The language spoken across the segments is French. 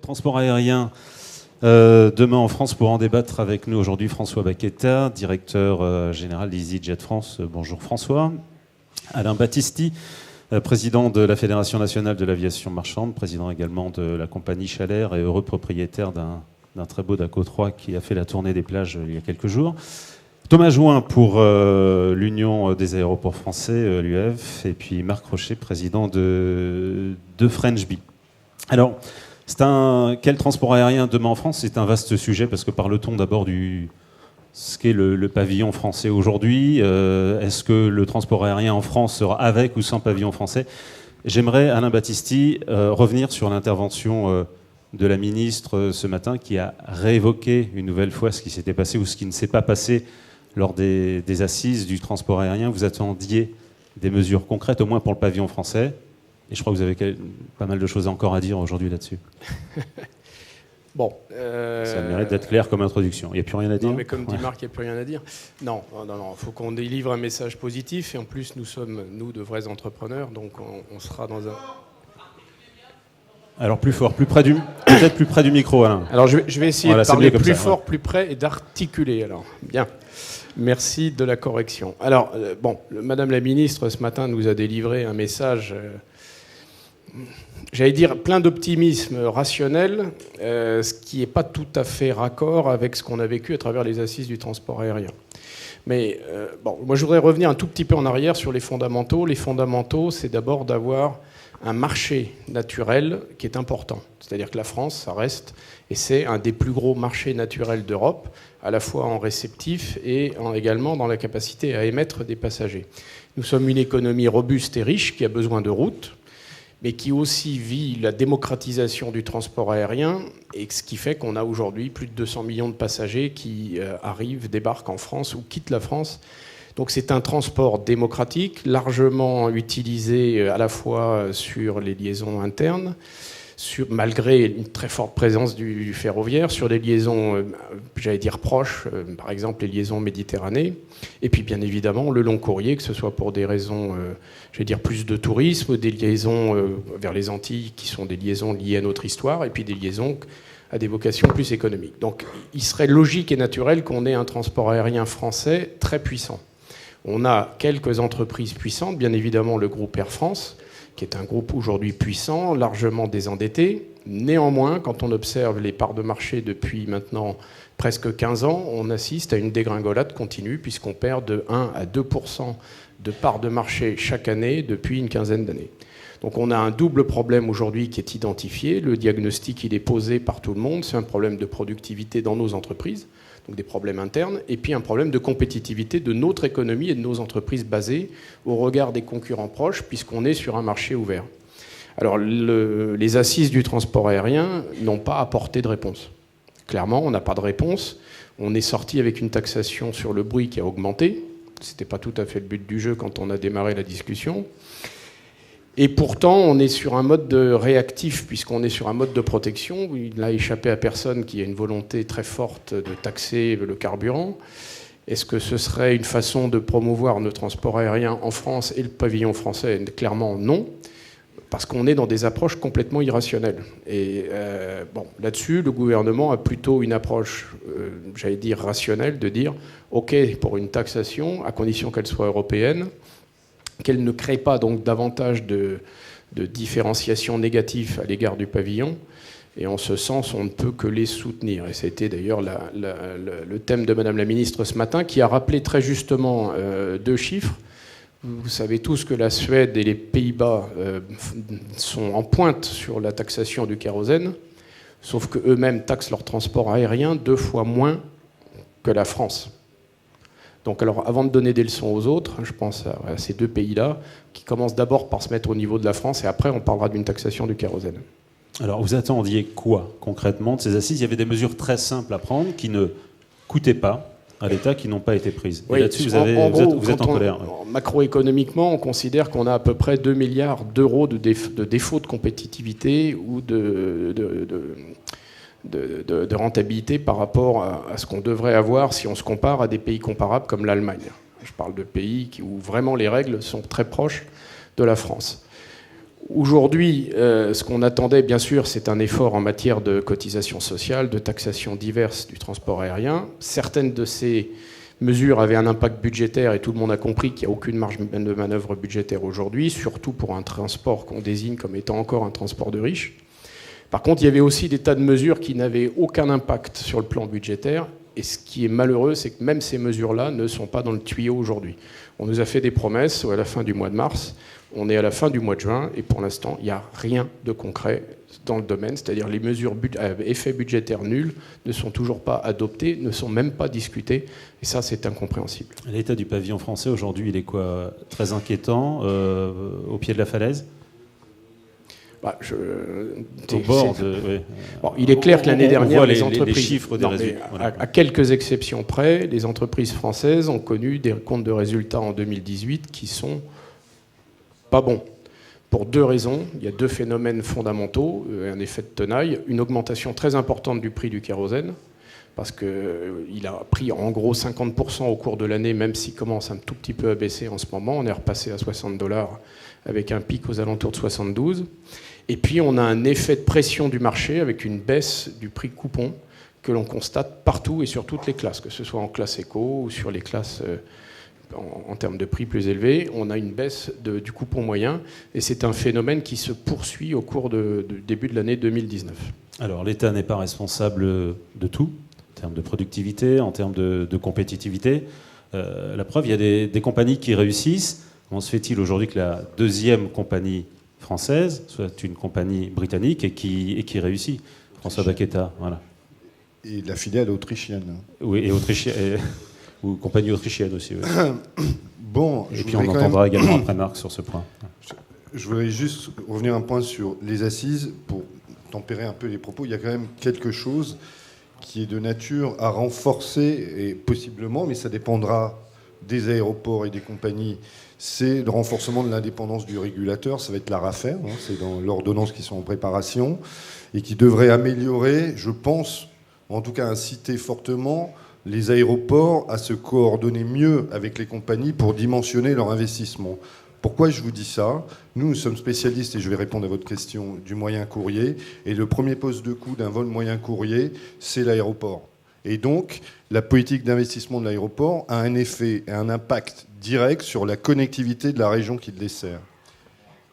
Transport aérien, demain en France, pour en débattre avec nous aujourd'hui, François Baqueta, directeur général d'EasyJet France. Bonjour François. Alain Battisti, président de la Fédération nationale de l'aviation marchande, président également de la compagnie Chalair et heureux propriétaire d'un très beau Daco 3 qui a fait la tournée des plages il y a quelques jours. Thomas Join pour l'Union des aéroports français, l'UEF, et puis Marc Rochet, président de French Bee. Alors, quel transport aérien demain en France? C'est un vaste sujet parce que parle-t-on d'abord ce qu'est le pavillon français aujourd'hui. Est-ce que le transport aérien en France sera avec ou sans pavillon français? J'aimerais, Alain Battisti, revenir sur l'intervention de la ministre ce matin qui a réévoqué une nouvelle fois ce qui s'était passé ou ce qui ne s'est pas passé lors des assises du transport aérien. Vous attendiez des mesures concrètes, au moins pour le pavillon français. Et je crois que vous avez pas mal de choses encore à dire aujourd'hui là-dessus. Bon. Ça mérite d'être clair comme introduction. Il n'y a plus rien à dire. Non, mais comme dit Marc, il n'y a plus rien à dire. Non. Il faut qu'on délivre un message positif. Et en plus, nous sommes, de vrais entrepreneurs. Donc, on sera dans un... Alors, plus fort, peut-être plus près du micro, Alain. Alors, je vais essayer de parler plus fort, plus près et d'articuler. Alors, bien. Merci de la correction. Alors, Madame la ministre, ce matin, nous a délivré un message... j'allais dire plein d'optimisme rationnel, ce qui n'est pas tout à fait raccord avec ce qu'on a vécu à travers les assises du transport aérien. Mais moi je voudrais revenir un tout petit peu en arrière sur les fondamentaux. Les fondamentaux, c'est d'abord d'avoir un marché naturel qui est important. C'est-à-dire que la France, ça reste, et c'est un des plus gros marchés naturels d'Europe, à la fois en réceptif et également dans la capacité à émettre des passagers. Nous sommes une économie robuste et riche qui a besoin de routes, mais qui aussi vit la démocratisation du transport aérien, et ce qui fait qu'on a aujourd'hui plus de 200 millions de passagers qui arrivent, débarquent en France ou quittent la France. Donc c'est un transport démocratique, largement utilisé à la fois sur les liaisons internes, malgré une très forte présence du ferroviaire, sur des liaisons, j'allais dire proches, par exemple les liaisons Méditerranée, et puis bien évidemment le long courrier, que ce soit pour des raisons, j'allais dire plus de tourisme, des liaisons vers les Antilles qui sont des liaisons liées à notre histoire, et puis des liaisons à des vocations plus économiques. Donc il serait logique et naturel qu'on ait un transport aérien français très puissant. On a quelques entreprises puissantes, bien évidemment le groupe Air France, qui est un groupe aujourd'hui puissant, largement désendetté. Néanmoins, quand on observe les parts de marché depuis maintenant presque 15 ans, on assiste à une dégringolade continue, puisqu'on perd de 1 à 2% de parts de marché chaque année depuis une quinzaine d'années. Donc on a un double problème aujourd'hui qui est identifié. Le diagnostic, il est posé par tout le monde. C'est un problème de productivité dans nos entreprises, donc des problèmes internes, et puis un problème de compétitivité de notre économie et de nos entreprises basées au regard des concurrents proches, puisqu'on est sur un marché ouvert. Alors, les assises du transport aérien n'ont pas apporté de réponse. Clairement, on n'a pas de réponse. On est sorti avec une taxation sur le bruit qui a augmenté. Ce n'était pas tout à fait le but du jeu quand on a démarré la discussion. Et pourtant, on est sur un mode réactif, puisqu'on est sur un mode de protection. Il n'a échappé à personne qu'il y a une volonté très forte de taxer le carburant. Est-ce que ce serait une façon de promouvoir le transport aérien en France et le pavillon français? Clairement, non, parce qu'on est dans des approches complètement irrationnelles. Et là-dessus, le gouvernement a plutôt une approche, j'allais dire, rationnelle, de dire « OK pour une taxation, à condition qu'elle soit européenne », qu'elle ne crée pas donc davantage de différenciation négative à l'égard du pavillon. Et en ce sens, on ne peut que les soutenir. Et ça a été d'ailleurs le thème de Madame la Ministre ce matin, qui a rappelé très justement 2 chiffres. Vous savez tous que la Suède et les Pays-Bas sont en pointe sur la taxation du kérosène, sauf qu'eux-mêmes taxent leur transport aérien 2 fois moins que la France. Donc alors, avant de donner des leçons aux autres, je pense à ces 2 pays-là, qui commencent d'abord par se mettre au niveau de la France, et après on parlera d'une taxation du kérosène. Alors vous attendiez quoi concrètement de ces assises? Il y avait des mesures très simples à prendre qui ne coûtaient pas à l'État, qui n'ont pas été prises. Oui, et là-dessus, vous êtes en colère. Macroéconomiquement, on considère qu'on a à peu près 2 milliards d'euros de défaut de compétitivité ou de rentabilité par rapport à ce qu'on devrait avoir si on se compare à des pays comparables comme l'Allemagne. Je parle de pays où vraiment les règles sont très proches de la France. Aujourd'hui, ce qu'on attendait, bien sûr, c'est un effort en matière de cotisation sociale, de taxation diverses du transport aérien. Certaines de ces mesures avaient un impact budgétaire et tout le monde a compris qu'il n'y a aucune marge de manœuvre budgétaire aujourd'hui, surtout pour un transport qu'on désigne comme étant encore un transport de riches. Par contre, il y avait aussi des tas de mesures qui n'avaient aucun impact sur le plan budgétaire. Et ce qui est malheureux, c'est que même ces mesures-là ne sont pas dans le tuyau aujourd'hui. On nous a fait des promesses à la fin du mois de mars. On est à la fin du mois de juin et pour l'instant, il n'y a rien de concret dans le domaine. C'est-à-dire les mesures à effet budgétaire nul ne sont toujours pas adoptées, ne sont même pas discutées. Et ça, c'est incompréhensible. L'état du pavillon français aujourd'hui, il est quoi? Très inquiétant, au pied de la falaise? Au bord de... Oui. Bon, il est clair que l'année dernière, les entreprises... Les chiffres des résultats. Voilà. À quelques exceptions près, les entreprises françaises ont connu des comptes de résultats en 2018 qui sont pas bons. Pour deux raisons. Il y a deux phénomènes fondamentaux, un effet de tenaille, une augmentation très importante du prix du kérosène, parce qu'il a pris en gros 50% au cours de l'année, même s'il commence un tout petit peu à baisser en ce moment. On est repassé à $60 avec un pic aux alentours de 72. Et puis on a un effet de pression du marché avec une baisse du prix coupon que l'on constate partout et sur toutes les classes, que ce soit en classe éco ou sur les classes en termes de prix plus élevés. On a une baisse du coupon moyen et c'est un phénomène qui se poursuit au cours du début de l'année 2019. Alors l'État n'est pas responsable de tout, en termes de productivité, en termes de compétitivité. La preuve, il y a des compagnies qui réussissent. Comment se fait-il aujourd'hui que la deuxième compagnie française soit une compagnie britannique et qui réussit? François Baqueta, voilà. Et la filiale autrichienne. Oui, et autrichienne, ou compagnie autrichienne aussi. Oui. Bon, et puis on entendra également après Marc sur ce point. Je voudrais juste revenir un point sur les assises pour tempérer un peu les propos. Il y a quand même quelque chose qui est de nature à renforcer, et possiblement, mais ça dépendra des aéroports et des compagnies, c'est le renforcement de l'indépendance du régulateur. Ça va être l'ARAFER, hein, c'est dans l'ordonnance qui sont en préparation et qui devrait améliorer, je pense, en tout cas inciter fortement les aéroports à se coordonner mieux avec les compagnies pour dimensionner leur investissement. Pourquoi je vous dis ça? Nous sommes spécialistes, et je vais répondre à votre question, du moyen courrier. Et le premier poste de coût d'un vol moyen courrier, c'est l'aéroport. Et donc, la politique d'investissement de l'aéroport a un effet et un impact direct sur la connectivité de la région qui le dessert.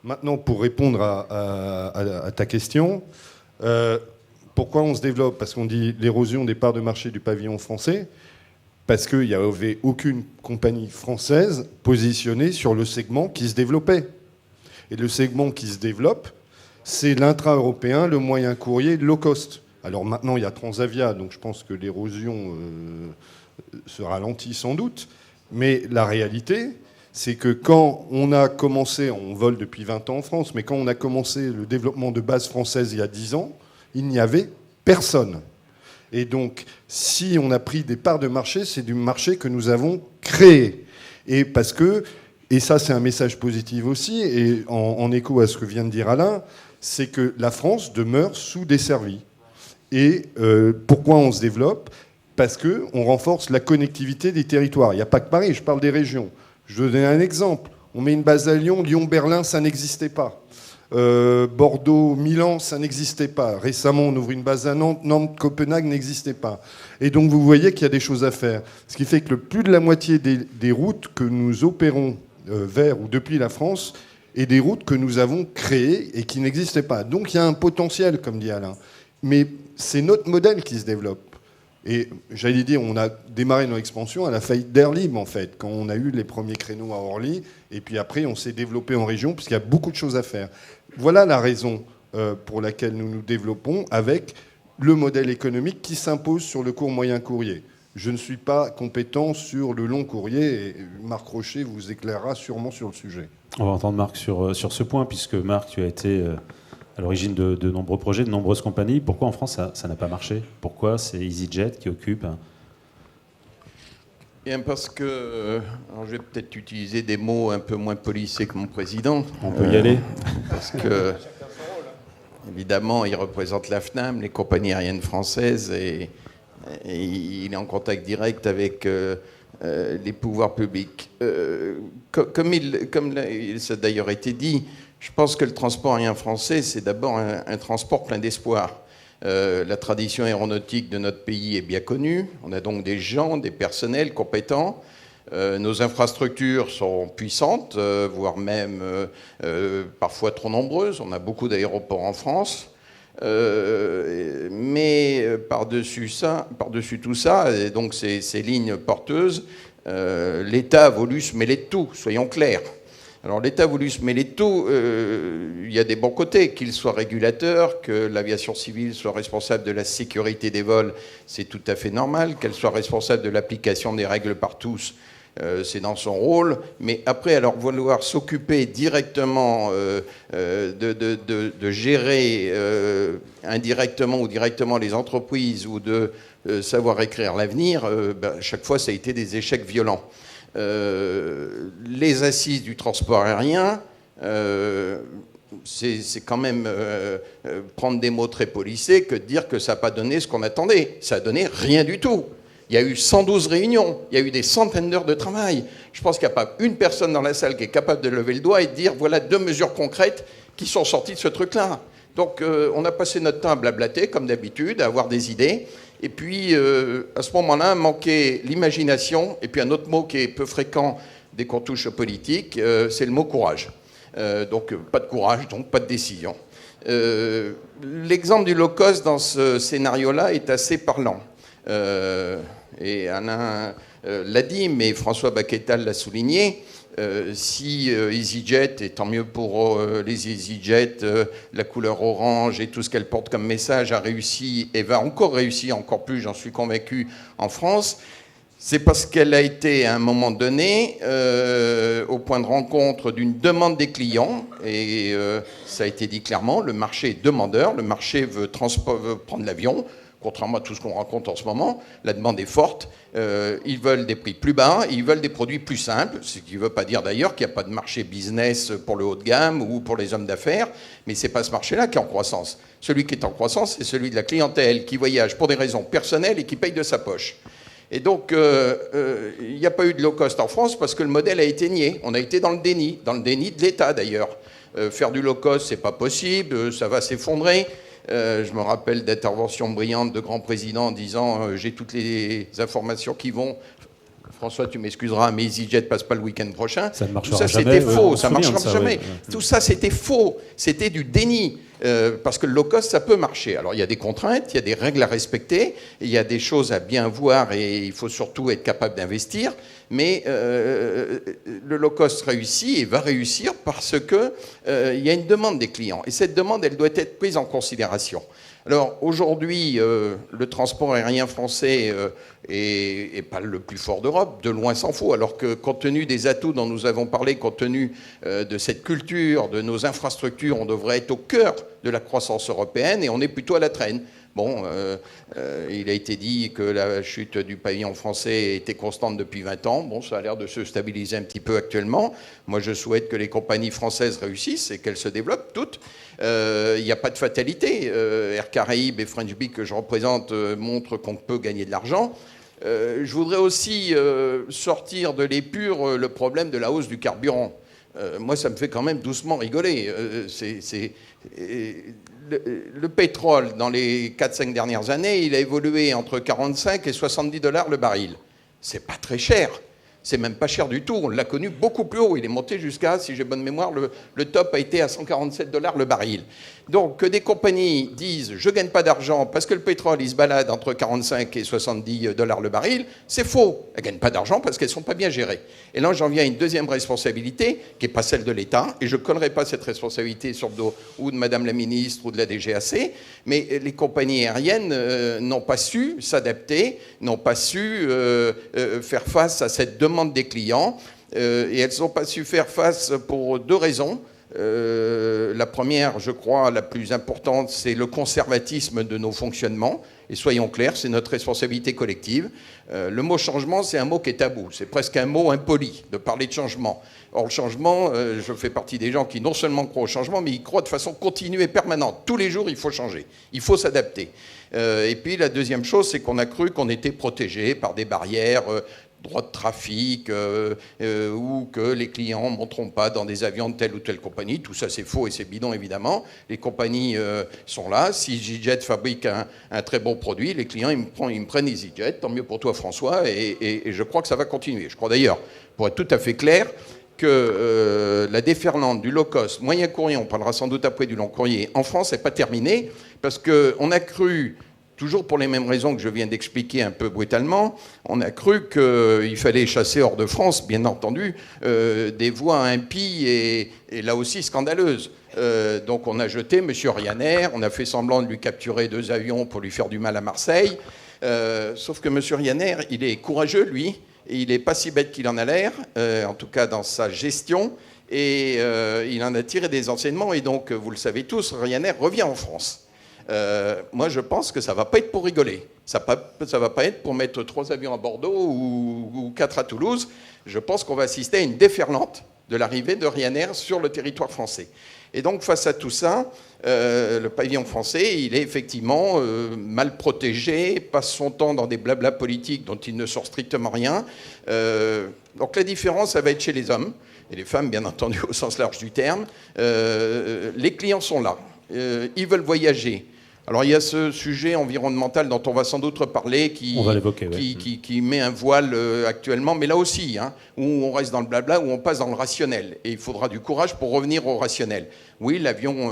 Maintenant, pour répondre à ta question, pourquoi on se développe? Parce qu'on dit l'érosion des parts de marché du pavillon français, parce qu'il n'y avait aucune compagnie française positionnée sur le segment qui se développait. Et le segment qui se développe, c'est l'intra-européen, le moyen courrier, le low cost. Alors maintenant, il y a Transavia, donc je pense que l'érosion se ralentit sans doute. Mais la réalité, c'est que quand on a commencé, on vole depuis 20 ans en France, mais quand on a commencé le développement de bases françaises il y a 10 ans, il n'y avait personne. Et donc, si on a pris des parts de marché, c'est du marché que nous avons créé. Et parce que, et ça c'est un message positif aussi, et en écho à ce que vient de dire Alain, c'est que la France demeure sous-desservie. Et pourquoi on se développe? Parce qu'on renforce la connectivité des territoires. Il n'y a pas que Paris, je parle des régions. Je vais donner un exemple. On met une base à Lyon, Lyon-Berlin, ça n'existait pas. Bordeaux-Milan, ça n'existait pas. Récemment, on ouvre une base à Nantes, Nantes-Copenhague n'existait pas. Et donc, vous voyez qu'il y a des choses à faire. Ce qui fait que plus de la moitié des routes que nous opérons vers ou depuis la France est des routes que nous avons créées et qui n'existaient pas. Donc, il y a un potentiel, comme dit Alain. Mais c'est notre modèle qui se développe. Et j'allais dire, on a démarré notre expansion à la faillite d'Air Libre, en fait, quand on a eu les premiers créneaux à Orly. Et puis après, on s'est développé en région, puisqu'il y a beaucoup de choses à faire. Voilà la raison pour laquelle nous nous développons avec le modèle économique qui s'impose sur le court moyen courrier. Je ne suis pas compétent sur le long courrier, et Marc Rocher vous éclairera sûrement sur le sujet. On va entendre Marc sur ce point, puisque Marc, tu as été à l'origine de nombreux projets, de nombreuses compagnies. Pourquoi en France ça n'a pas marché? Pourquoi c'est EasyJet qui occupe Bien parce que, alors je vais peut-être utiliser des mots un peu moins polissés que mon président. On peut y aller. Parce que, évidemment, il représente la FNAM, les compagnies aériennes françaises, et il est en contact direct avec les pouvoirs publics. Comme ça a d'ailleurs été dit, Je pense que le transport aérien français, c'est d'abord un transport plein d'espoir. La tradition aéronautique de notre pays est bien connue. On a donc des gens, des personnels compétents. Nos infrastructures sont puissantes, voire même parfois trop nombreuses. On a beaucoup d'aéroports en France. Mais par-dessus tout ça, et donc ces lignes porteuses, l'État a voulu se mêler de tout, soyons clairs. Alors l'État a voulu se mêler de tout, il y a des bons côtés, qu'il soit régulateur, que l'aviation civile soit responsable de la sécurité des vols, c'est tout à fait normal, qu'elle soit responsable de l'application des règles par tous, c'est dans son rôle, mais après, alors vouloir s'occuper directement de gérer indirectement ou directement les entreprises ou de savoir écrire l'avenir, chaque fois ça a été des échecs violents. Les assises du transport aérien, c'est quand même prendre des mots très polissés que de dire que ça n'a pas donné ce qu'on attendait. Ça n'a donné rien du tout. Il y a eu 112 réunions, il y a eu des centaines d'heures de travail. Je pense qu'il n'y a pas une personne dans la salle qui est capable de lever le doigt et de dire voilà 2 mesures concrètes qui sont sorties de ce truc-là. Donc on a passé notre temps à blablater, comme d'habitude, à avoir des idées. Et puis, à ce moment-là, manquait l'imagination. Et puis un autre mot qui est peu fréquent dès qu'on touche au politique, c'est le mot courage. Donc pas de courage, donc pas de décision. L'exemple du low cost dans ce scénario-là est assez parlant. Et Alain l'a dit, mais François Baquetal l'a souligné, si EasyJet, et tant mieux pour les EasyJet, la couleur orange et tout ce qu'elle porte comme message a réussi et va encore réussir encore plus, j'en suis convaincu, en France, c'est parce qu'elle a été à un moment donné au point de rencontre d'une demande des clients, et ça a été dit clairement, le marché est demandeur, le marché veut prendre l'avion. Contrairement à tout ce qu'on raconte en ce moment, la demande est forte. Ils veulent des prix plus bas, ils veulent des produits plus simples, ce qui ne veut pas dire d'ailleurs qu'il n'y a pas de marché business pour le haut de gamme ou pour les hommes d'affaires, mais ce n'est pas ce marché-là qui est en croissance. Celui qui est en croissance, c'est celui de la clientèle qui voyage pour des raisons personnelles et qui paye de sa poche. Et donc, il n'y a pas eu de low cost en France parce que le modèle a été nié. On a été dans le déni de l'État d'ailleurs. Faire du low cost, c'est pas possible, ça va s'effondrer. Je me rappelle d'interventions brillantes de grands présidents en disant j'ai toutes les informations qui vont. François, tu m'excuseras, mais EasyJet passe pas le week-end prochain. Ça ne Tout marchera ça, jamais. c'était faux. Ça ne marchera jamais. Ouais. Tout ça, c'était faux. C'était du déni. Parce que le low cost, ça peut marcher. Alors, il y a des contraintes, il y a des règles à respecter, il y a des choses à bien voir et il faut surtout être capable d'investir. Mais le low cost réussit et va réussir parce que il y a une demande des clients. Et cette demande, elle doit être prise en considération. Alors aujourd'hui, le transport aérien français est pas le plus fort d'Europe, de loin s'en faut, alors que compte tenu des atouts dont nous avons parlé, compte tenu de cette culture, de nos infrastructures, on devrait être au cœur de la croissance européenne et on est plutôt à la traîne. Bon, il a été dit que la chute du pavillon français était constante depuis 20 ans. Bon, ça a l'air de se stabiliser un petit peu actuellement. Moi, je souhaite que les compagnies françaises réussissent et qu'elles se développent toutes. Il n'y a pas de fatalité. Air Caraïbes et French Bee que je représente montrent qu'on peut gagner de l'argent. Je voudrais aussi sortir de l'épure le problème de la hausse du carburant. Moi, ça me fait quand même doucement rigoler. Le pétrole, dans les 4-5 dernières années, il a évolué entre 45 et 70 $ le baril. C'est pas très cher. C'est même pas cher du tout. On l'a connu beaucoup plus haut. Il est monté jusqu'à, si j'ai bonne mémoire, le top a été à 147 $ le baril. Donc, que des compagnies disent « je gagne pas d'argent parce que le pétrole, il se balade entre 45 et 70 $ le baril », c'est faux. Elles gagnent pas d'argent parce qu'elles sont pas bien gérées. Et là, j'en viens à une deuxième responsabilité, qui est pas celle de l'État, et je collerai pas cette responsabilité sur le dos ou de Madame la Ministre ou de la DGAC, mais les compagnies aériennes n'ont pas su s'adapter, n'ont pas su faire face à cette demande des clients, et elles n'ont pas su faire face pour 2 raisons. La première, je crois, la plus importante, c'est le conservatisme de nos fonctionnements. Et soyons clairs, c'est notre responsabilité collective. Le mot changement, c'est un mot qui est tabou. C'est presque un mot impoli de parler de changement. Or, le changement, je fais partie des gens qui non seulement croient au changement, mais ils croient de façon continue et permanente. Tous les jours, il faut changer. Il faut s'adapter. Et puis, la deuxième chose, c'est qu'on a cru qu'on était protégé par des barrières droits de trafic ou que les clients ne monteront pas dans des avions de telle ou telle compagnie. Tout ça, c'est faux et c'est bidon, évidemment. Les compagnies sont là. Si EasyJet fabrique un très bon produit, les clients, ils me prennent EasyJet. Tant mieux pour toi, François. Et je crois que ça va continuer. Je crois d'ailleurs, pour être tout à fait clair, que la déferlante du low cost, moyen courrier, on parlera sans doute après du long courrier, en France, n'est pas terminée, parce qu'on a cru, toujours pour les mêmes raisons que je viens d'expliquer un peu brutalement, on a cru qu'il fallait chasser hors de France, bien entendu, des voies impies et là aussi scandaleuses. Donc on a jeté M. Ryanair, on a fait semblant de lui capturer 2 avions pour lui faire du mal à Marseille, sauf que M. Ryanair, il est courageux, lui, et il n'est pas si bête qu'il en a l'air, en tout cas dans sa gestion, et il en a tiré des enseignements, et donc, vous le savez tous, Ryanair revient en France. Moi, je pense que ça ne va pas être pour rigoler. Ça ne va pas être pour mettre 3 avions à Bordeaux ou 4 à Toulouse. Je pense qu'on va assister à une déferlante de l'arrivée de Ryanair sur le territoire français. Et donc, face à tout ça, le pavillon français, il est effectivement mal protégé, passe son temps dans des blablas politiques dont il ne sort strictement rien. Donc la différence, ça va être chez les hommes, et les femmes, bien entendu, au sens large du terme. Les clients sont là, ils veulent voyager. Alors il y a ce sujet environnemental dont on va sans doute reparler qui met un voile actuellement, mais là aussi, hein, où on reste dans le blabla, où on passe dans le rationnel. Et il faudra du courage pour revenir au rationnel. Oui, l'avion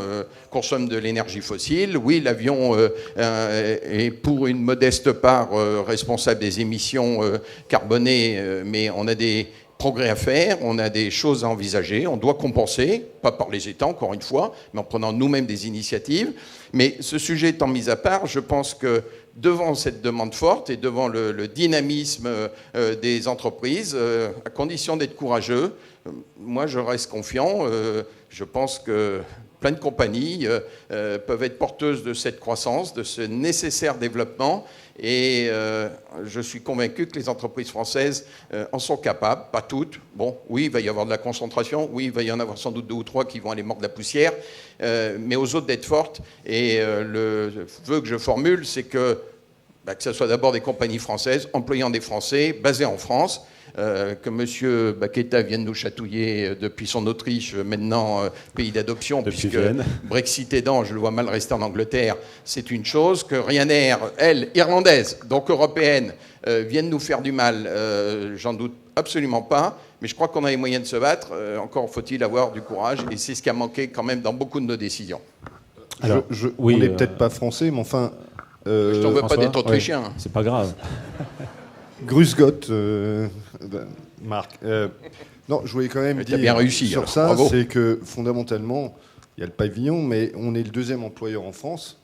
consomme de l'énergie fossile, oui, l'avion est pour une modeste part responsable des émissions carbonées, mais on a des progrès à faire, on a des choses à envisager, on doit compenser, pas par les États encore une fois, mais en prenant nous-mêmes des initiatives. Mais ce sujet étant mis à part, je pense que devant cette demande forte et devant le dynamisme des entreprises, à condition d'être courageux, moi je reste confiant. Je pense que plein de compagnies peuvent être porteuses de cette croissance, de ce nécessaire développement. Et je suis convaincu que les entreprises françaises en sont capables, pas toutes. Bon, oui, il va y avoir de la concentration, oui, il va y en avoir sans doute 2 ou 3 qui vont aller mordre la poussière, mais aux autres d'être fortes. Et le vœu que je formule, c'est que ce soit d'abord des compagnies françaises, employant des Français, basées en France, que M. Bakheta vienne nous chatouiller depuis son Autriche, maintenant pays d'adoption, puisque Brexit aidant, je le vois mal rester en Angleterre, c'est une chose. Que Ryanair, elle, irlandaise, donc européenne, vienne nous faire du mal, j'en doute absolument pas, mais je crois qu'on a les moyens de se battre, encore faut-il avoir du courage, et c'est ce qui a manqué quand même dans beaucoup de nos décisions. Alors, on n'est peut-être pas français, mais enfin... je t'en veux pas d'être autrichien. Ouais, c'est pas grave. Grüß Gott, Marc. Non, je voulais quand même dire bien réussi, sur alors. ça, Bravo. c'est que fondamentalement, il y a le pavillon, mais on est le 2e employeur en France.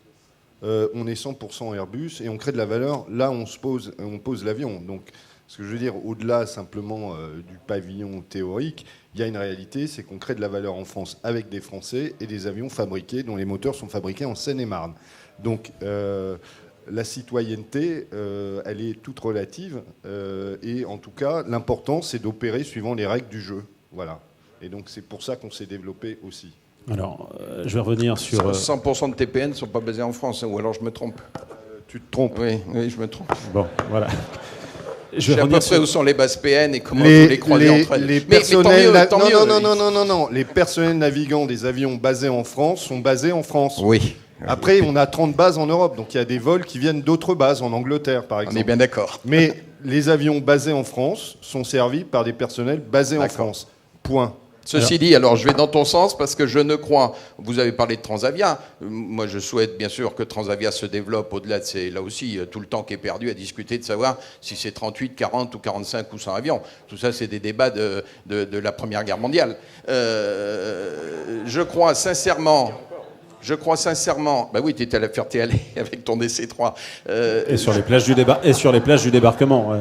On est 100% Airbus et on crée de la valeur là où on pose l'avion. Donc, ce que je veux dire, au-delà simplement du pavillon théorique, il y a une réalité, c'est qu'on crée de la valeur en France avec des Français et des avions fabriqués, dont les moteurs sont fabriqués en Seine-et-Marne. Donc, la citoyenneté, elle est toute relative. Et en tout cas, l'important, c'est d'opérer suivant les règles du jeu. Voilà. Et donc, c'est pour ça qu'on s'est développé aussi. Alors, je vais revenir sur... 100% de TPN ne sont pas basés en France, ou alors je me trompe. Tu te trompes. Oui, je me trompe. Bon, voilà. Je sais à peu près où sont les bases PN et comment vous les croisez entre elles. Les Les personnels navigants des avions basés en France sont basés en France. Oui. Après, on a 30 bases en Europe, donc il y a des vols qui viennent d'autres bases, en Angleterre par exemple. On est bien d'accord. Mais les avions basés en France sont servis par des personnels basés en France. Point. Ceci dit, alors je vais dans ton sens parce que je ne crois... Vous avez parlé de Transavia. Moi, je souhaite bien sûr que Transavia se développe au-delà de ces... Là aussi, tout le temps qui est perdu à discuter de savoir si c'est 38, 40 ou 45 ou 100 avions. Tout ça, c'est des débats de la Première Guerre mondiale. Je crois sincèrement... Bah oui, tu étais à la Ferté-Alais avec ton DC-3. Et sur les plages du débarquement. Ouais.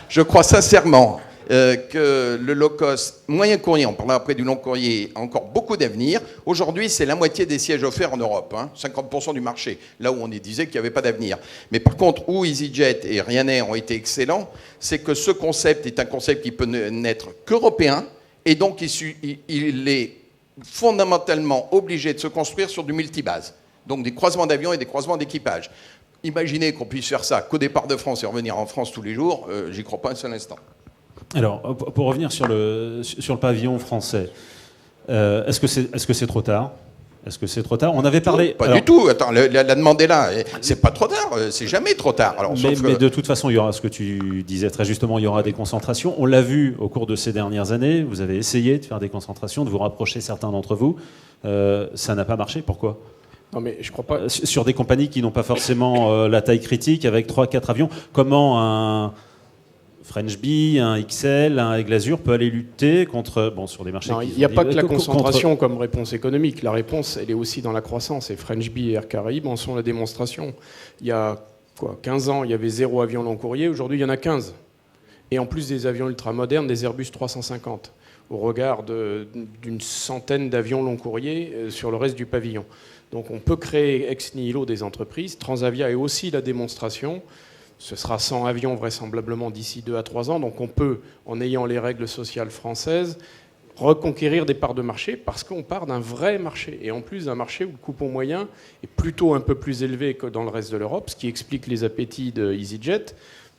Je crois sincèrement que le low cost, moyen courrier, on parlera après du long courrier, a encore beaucoup d'avenir. Aujourd'hui, c'est la moitié des sièges offerts en Europe, 50% du marché, là où on disait qu'il n'y avait pas d'avenir. Mais par contre, où EasyJet et Ryanair ont été excellents, c'est que ce concept est un concept qui peut n'être qu'européen, et donc il est fondamentalement obligé de se construire sur du multibase. Donc des croisements d'avions et des croisements d'équipage. Imaginez qu'on puisse faire ça qu'au départ de France et revenir en France tous les jours, j'y crois pas un seul instant. Alors, pour revenir sur le pavillon français, est-ce que c'est trop tard ? Est-ce que c'est trop tard ? On avait parlé... Pas du tout. Attends, la demande est là. C'est pas trop tard. C'est jamais trop tard. Alors, mais de toute façon, il y aura ce que tu disais très justement, il y aura des concentrations. On l'a vu au cours de ces dernières années. Vous avez essayé de faire des concentrations, de vous rapprocher certains d'entre vous. Ça n'a pas marché. Pourquoi ? Non, mais je crois pas. Sur des compagnies qui n'ont pas forcément la taille critique, avec 3-4 avions, comment un French Bee, un XL, un Aigle Azur peut aller lutter contre, sur des marchés... Non, il n'y a pas que la concentration comme réponse économique. La réponse, elle est aussi dans la croissance. Et French Bee et Air Caraïbes en sont la démonstration. Il y a 15 ans, il y avait 0 avion long courrier. Aujourd'hui, il y en a 15. Et en plus des avions ultramodernes, des Airbus 350, au regard d'une centaine d'avions long courrier sur le reste du pavillon. Donc on peut créer ex nihilo des entreprises. Transavia est aussi la démonstration. Ce sera 100 avions vraisemblablement d'ici 2 à 3 ans. Donc on peut, en ayant les règles sociales françaises, reconquérir des parts de marché parce qu'on part d'un vrai marché. Et en plus d'un marché où le coupon moyen est plutôt un peu plus élevé que dans le reste de l'Europe, ce qui explique les appétits de EasyJet,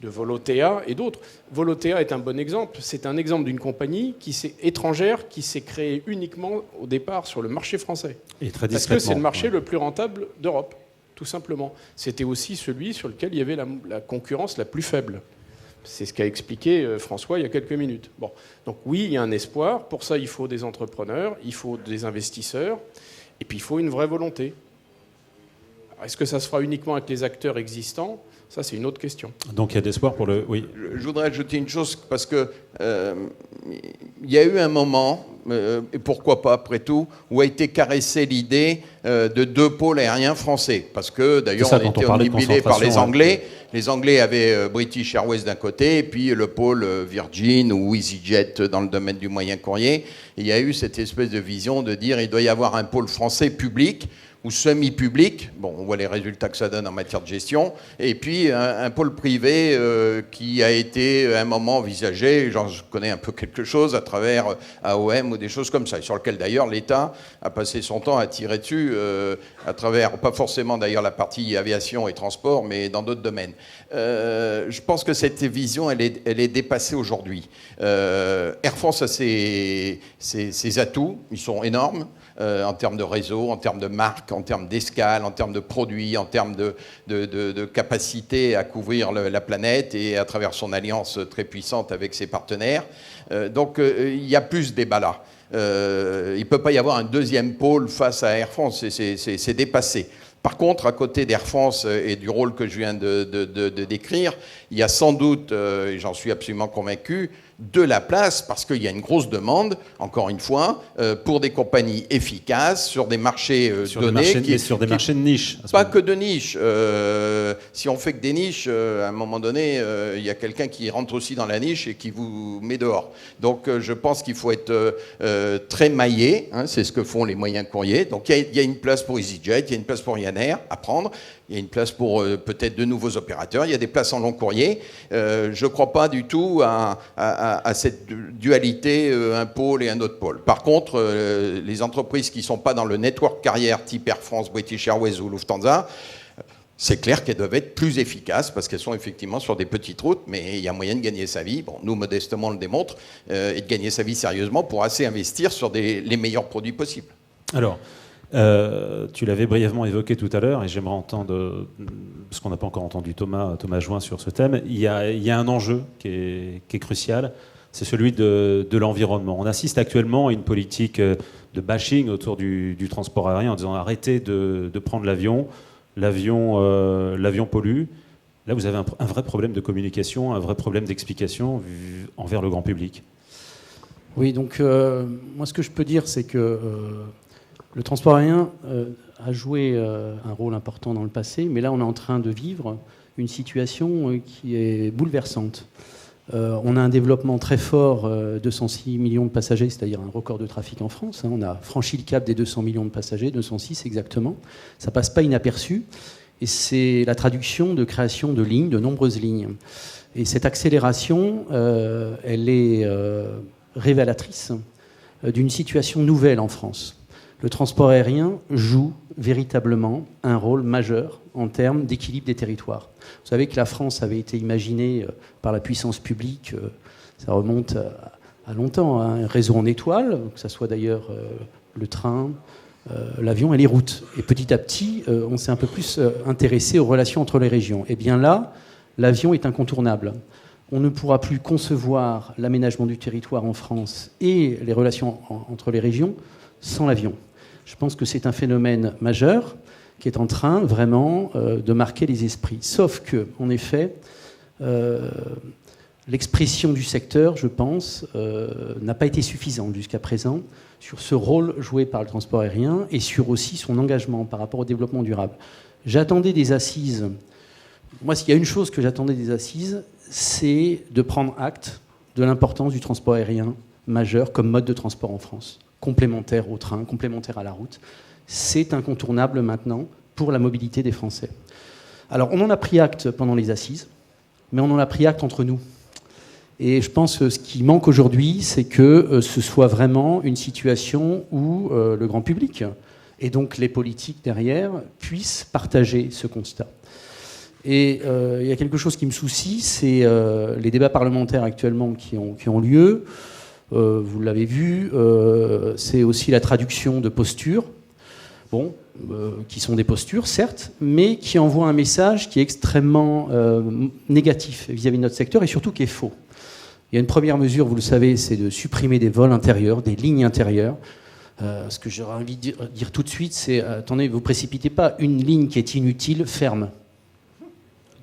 de Volotea et d'autres. Volotea est un bon exemple. C'est un exemple d'une compagnie étrangère qui s'est créée uniquement au départ sur le marché français. Et très discrètement. Parce que c'est le marché le plus rentable d'Europe, tout simplement. C'était aussi celui sur lequel il y avait la concurrence la plus faible. C'est ce qu'a expliqué François il y a quelques minutes. Bon. Donc oui, il y a un espoir. Pour ça, il faut des entrepreneurs, il faut des investisseurs, et puis il faut une vraie volonté. Alors, est-ce que ça se fera uniquement avec les acteurs existants ? Ça, c'est une autre question. Donc il y a d'espoir pour le... Oui. Je voudrais ajouter une chose, parce que il y a eu un moment, et pourquoi pas après tout, où a été caressée l'idée de 2 pôles aériens français. Parce que d'ailleurs, on était omnibulé par les Anglais. Les Anglais avaient British Airways d'un côté, et puis le pôle Virgin ou EasyJet dans le domaine du moyen courrier. Et il y a eu cette espèce de vision de dire il doit y avoir un pôle français public ou semi-public, on voit les résultats que ça donne en matière de gestion, et puis un pôle privé qui a été à un moment envisagé, je connais un peu quelque chose, à travers AOM ou des choses comme ça, sur lequel d'ailleurs l'État a passé son temps à tirer dessus, à travers, pas forcément d'ailleurs la partie aviation et transport, mais dans d'autres domaines. Je pense que cette vision, elle est dépassée aujourd'hui. Air France a ses atouts, ils sont énormes, en termes de réseau, en termes de marque, en termes d'escale, en termes de produits, en termes de capacité à couvrir la planète et à travers son alliance très puissante avec ses partenaires. Donc il y a plus de débat là. Il ne peut pas y avoir un deuxième pôle face à Air France, c'est dépassé. Par contre, à côté d'Air France et du rôle que je viens de décrire, il y a sans doute, et j'en suis absolument convaincu, de la place, parce qu'il y a une grosse demande, encore une fois, pour des compagnies efficaces sur des marchés donnés. Sur des marchés de niche. Pas que de niche. Si on fait que des niches, à un moment donné, il y a quelqu'un qui rentre aussi dans la niche et qui vous met dehors. Donc je pense qu'il faut être très maillé, c'est ce que font les moyens courriers. Donc il y a une place pour EasyJet, il y a une place pour Ryanair à prendre. Il y a une place pour peut-être de nouveaux opérateurs. Il y a des places en long courrier. Je ne crois pas du tout à cette dualité, un pôle et un autre pôle. Par contre, les entreprises qui ne sont pas dans le network carrière type Air France, British Airways ou Lufthansa, c'est clair qu'elles doivent être plus efficaces parce qu'elles sont effectivement sur des petites routes, mais il y a moyen de gagner sa vie. Nous, modestement, on le démontre, et de gagner sa vie sérieusement pour assez investir sur les meilleurs produits possibles. Alors, tu l'avais brièvement évoqué tout à l'heure et j'aimerais entendre, parce qu'on n'a pas encore entendu Thomas Join sur ce thème, il y a un enjeu qui est crucial, c'est celui de l'environnement. On assiste actuellement à une politique de bashing autour du transport aérien en disant arrêtez de prendre l'avion pollue. Là, vous avez un vrai problème de communication, un vrai problème d'explication envers le grand public. Oui, donc moi ce que je peux dire, c'est que le transport aérien a joué un rôle important dans le passé, mais là on est en train de vivre une situation qui est bouleversante. On a un développement très fort, 206 millions de passagers, c'est-à-dire un record de trafic en France. On a franchi le cap des 200 millions de passagers, 206 exactement. Ça passe pas inaperçu, et c'est la traduction de création de lignes, de nombreuses lignes. Et cette accélération, elle est révélatrice d'une situation nouvelle en France. Le transport aérien joue véritablement un rôle majeur en termes d'équilibre des territoires. Vous savez que la France avait été imaginée par la puissance publique Ça remonte à longtemps, hein. Un réseau en étoile, que ce soit d'ailleurs le train, l'avion et les routes. Et petit à petit, on s'est un peu plus intéressé aux relations entre les régions. Et bien là, l'avion est incontournable. On ne pourra plus concevoir l'aménagement du territoire en France et les relations entre les régions sans l'avion. Je pense que c'est un phénomène majeur qui est en train vraiment de marquer les esprits. Sauf que, en effet, l'expression du secteur, je pense, n'a pas été suffisante jusqu'à présent sur ce rôle joué par le transport aérien et sur aussi son engagement par rapport au développement durable. J'attendais des assises. Moi, s'il y a une chose que j'attendais des assises, c'est de prendre acte de l'importance du transport aérien majeur comme mode de transport en France, complémentaire au train, complémentaire à la route. C'est incontournable maintenant pour la mobilité des Français. Alors, on en a pris acte pendant les assises, mais on en a pris acte entre nous. Et je pense que ce qui manque aujourd'hui, c'est que ce soit vraiment une situation où le grand public, et donc les politiques derrière, puissent partager ce constat. Et il y a quelque chose qui me soucie, c'est les débats parlementaires actuellement qui ont lieu. Vous l'avez vu, c'est aussi la traduction de postures, qui sont des postures, certes, mais qui envoient un message qui est extrêmement négatif vis-à-vis de notre secteur et surtout qui est faux. Il y a une première mesure, vous le savez, c'est de supprimer des vols intérieurs, des lignes intérieures. Ce que j'aurais envie de dire tout de suite, c'est attendez, vous précipitez pas, une ligne qui est inutile, ferme.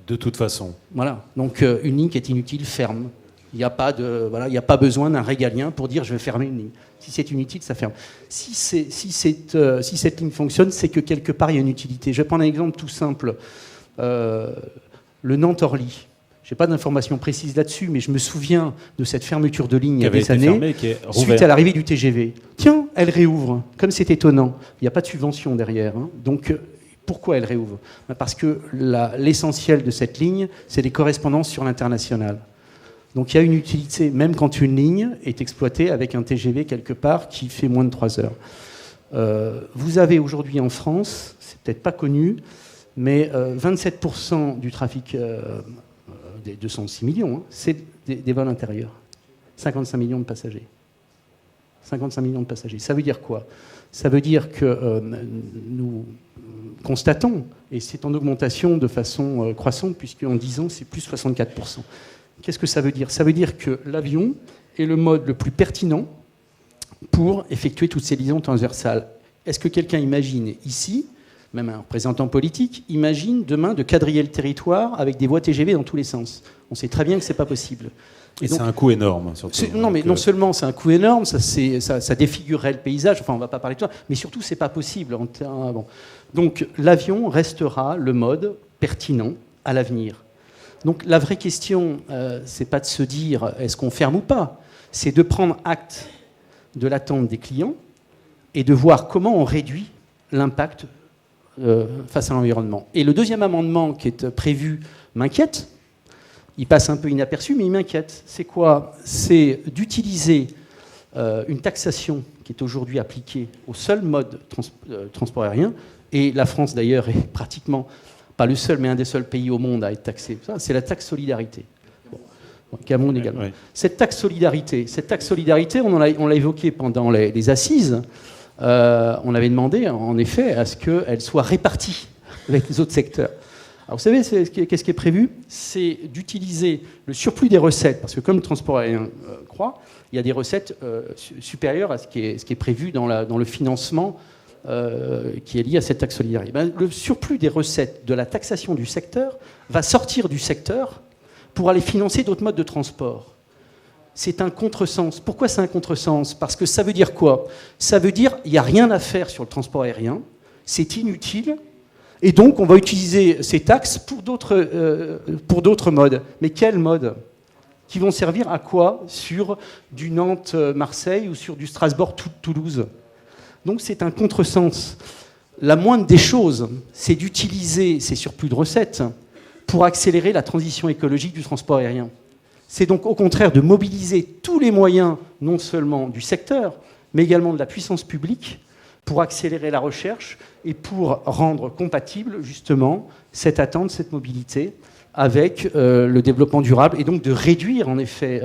De toute façon. Voilà, donc une ligne qui est inutile, ferme. Il n'y a pas besoin d'un régalien pour dire je vais fermer une ligne. Si c'est inutile, ça ferme. Si cette ligne fonctionne, c'est que quelque part il y a une utilité. Je vais prendre un exemple tout simple. Le Nantes-Orly. Je n'ai pas d'informations précises là-dessus, mais je me souviens de cette fermeture de ligne il y a des années, suite à l'arrivée du TGV. Tiens, elle réouvre. Comme c'est étonnant. Il n'y a pas de subvention derrière. Hein. Donc, pourquoi elle réouvre ? Parce que l'essentiel de cette ligne, c'est les correspondances sur l'international. Donc, il y a une utilité, même quand une ligne est exploitée avec un TGV quelque part qui fait moins de 3 heures. Vous avez aujourd'hui en France, c'est peut-être pas connu, mais 27% du trafic... des 206 millions, hein, c'est des vols intérieurs. 55 millions de passagers. 55 millions de passagers. Ça veut dire quoi ? Ça veut dire que nous constatons, et c'est en augmentation de façon croissante, puisqu'en 10 ans, c'est plus 64%. Qu'est-ce que ça veut dire ? Ça veut dire que l'avion est le mode le plus pertinent pour effectuer toutes ces liaisons transversales. Est-ce que quelqu'un imagine ici, même un représentant politique, imagine demain de quadriller le territoire avec des voies TGV dans tous les sens. On sait très bien que ce n'est pas possible. Et donc, c'est un coût énorme, surtout. Non, mais non seulement c'est un coût énorme, ça défigurerait le paysage, enfin on ne va pas parler de ça, mais surtout ce n'est pas possible. Donc l'avion restera le mode pertinent à l'avenir. Donc la vraie question, ce n'est pas de se dire est-ce qu'on ferme ou pas, c'est de prendre acte de l'attente des clients et de voir comment on réduit l'impact face à l'environnement. Et le deuxième amendement qui est prévu m'inquiète. Il passe un peu inaperçu, mais il m'inquiète. C'est quoi ? C'est d'utiliser une taxation qui est aujourd'hui appliquée au seul mode transport aérien. Et la France, d'ailleurs, est pratiquement pas le seul, mais un des seuls pays au monde à être taxé. C'est la taxe solidarité. Cameroun également. Oui. Cette taxe solidarité, on l'a évoqué pendant les assises. On avait demandé, en effet, à ce qu'elle soit répartie avec les autres secteurs. Alors, vous savez, qu'est-ce qui est prévu ? C'est d'utiliser le surplus des recettes, parce que comme le transport aérien croît, il y a des recettes supérieures à ce qui est prévu dans le financement qui est lié à cette taxe solidarité. Le surplus des recettes de la taxation du secteur va sortir du secteur pour aller financer d'autres modes de transport. C'est un contresens. Pourquoi c'est un contresens ? Parce que ça veut dire quoi ? Ça veut dire qu'il n'y a rien à faire sur le transport aérien, c'est inutile, et donc on va utiliser ces taxes pour d'autres modes. Mais quels modes ? Qui vont servir à quoi ? Sur du Nantes-Marseille ou sur du Strasbourg-Toulouse ? Donc c'est un contresens. La moindre des choses, c'est d'utiliser ces surplus de recettes pour accélérer la transition écologique du transport aérien. C'est donc au contraire de mobiliser tous les moyens, non seulement du secteur, mais également de la puissance publique, pour accélérer la recherche et pour rendre compatible justement cette attente, cette mobilité avec le développement durable, et donc de réduire en effet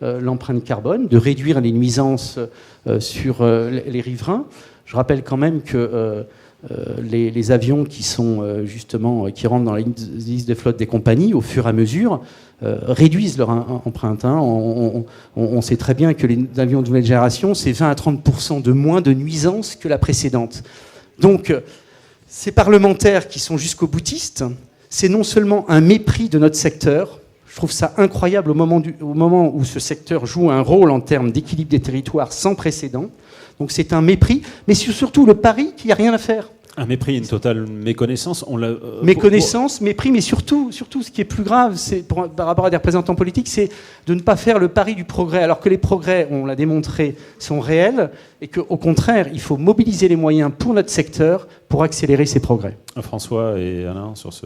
l'empreinte carbone, de réduire les nuisances sur les riverains. Je rappelle quand même que les avions qui sont qui rentrent dans la liste des flottes des compagnies, au fur et à mesure, réduisent leur empreinte. On sait très bien que les avions de nouvelle génération, c'est 20 à 30% de moins de nuisances que la précédente. Donc, ces parlementaires qui sont jusqu'au boutiste, c'est non seulement un mépris de notre secteur. Je trouve ça incroyable au moment où ce secteur joue un rôle en termes d'équilibre des territoires sans précédent. Donc c'est un mépris, mais surtout le pari qu'il n'y a rien à faire. Un mépris, une totale méconnaissance. Méconnaissance, mépris, mais surtout, ce qui est plus grave, c'est par rapport à des représentants politiques, c'est de ne pas faire le pari du progrès, alors que les progrès, on l'a démontré, sont réels, et qu'au contraire, il faut mobiliser les moyens pour notre secteur pour accélérer ces progrès. François et Alain, sur ce...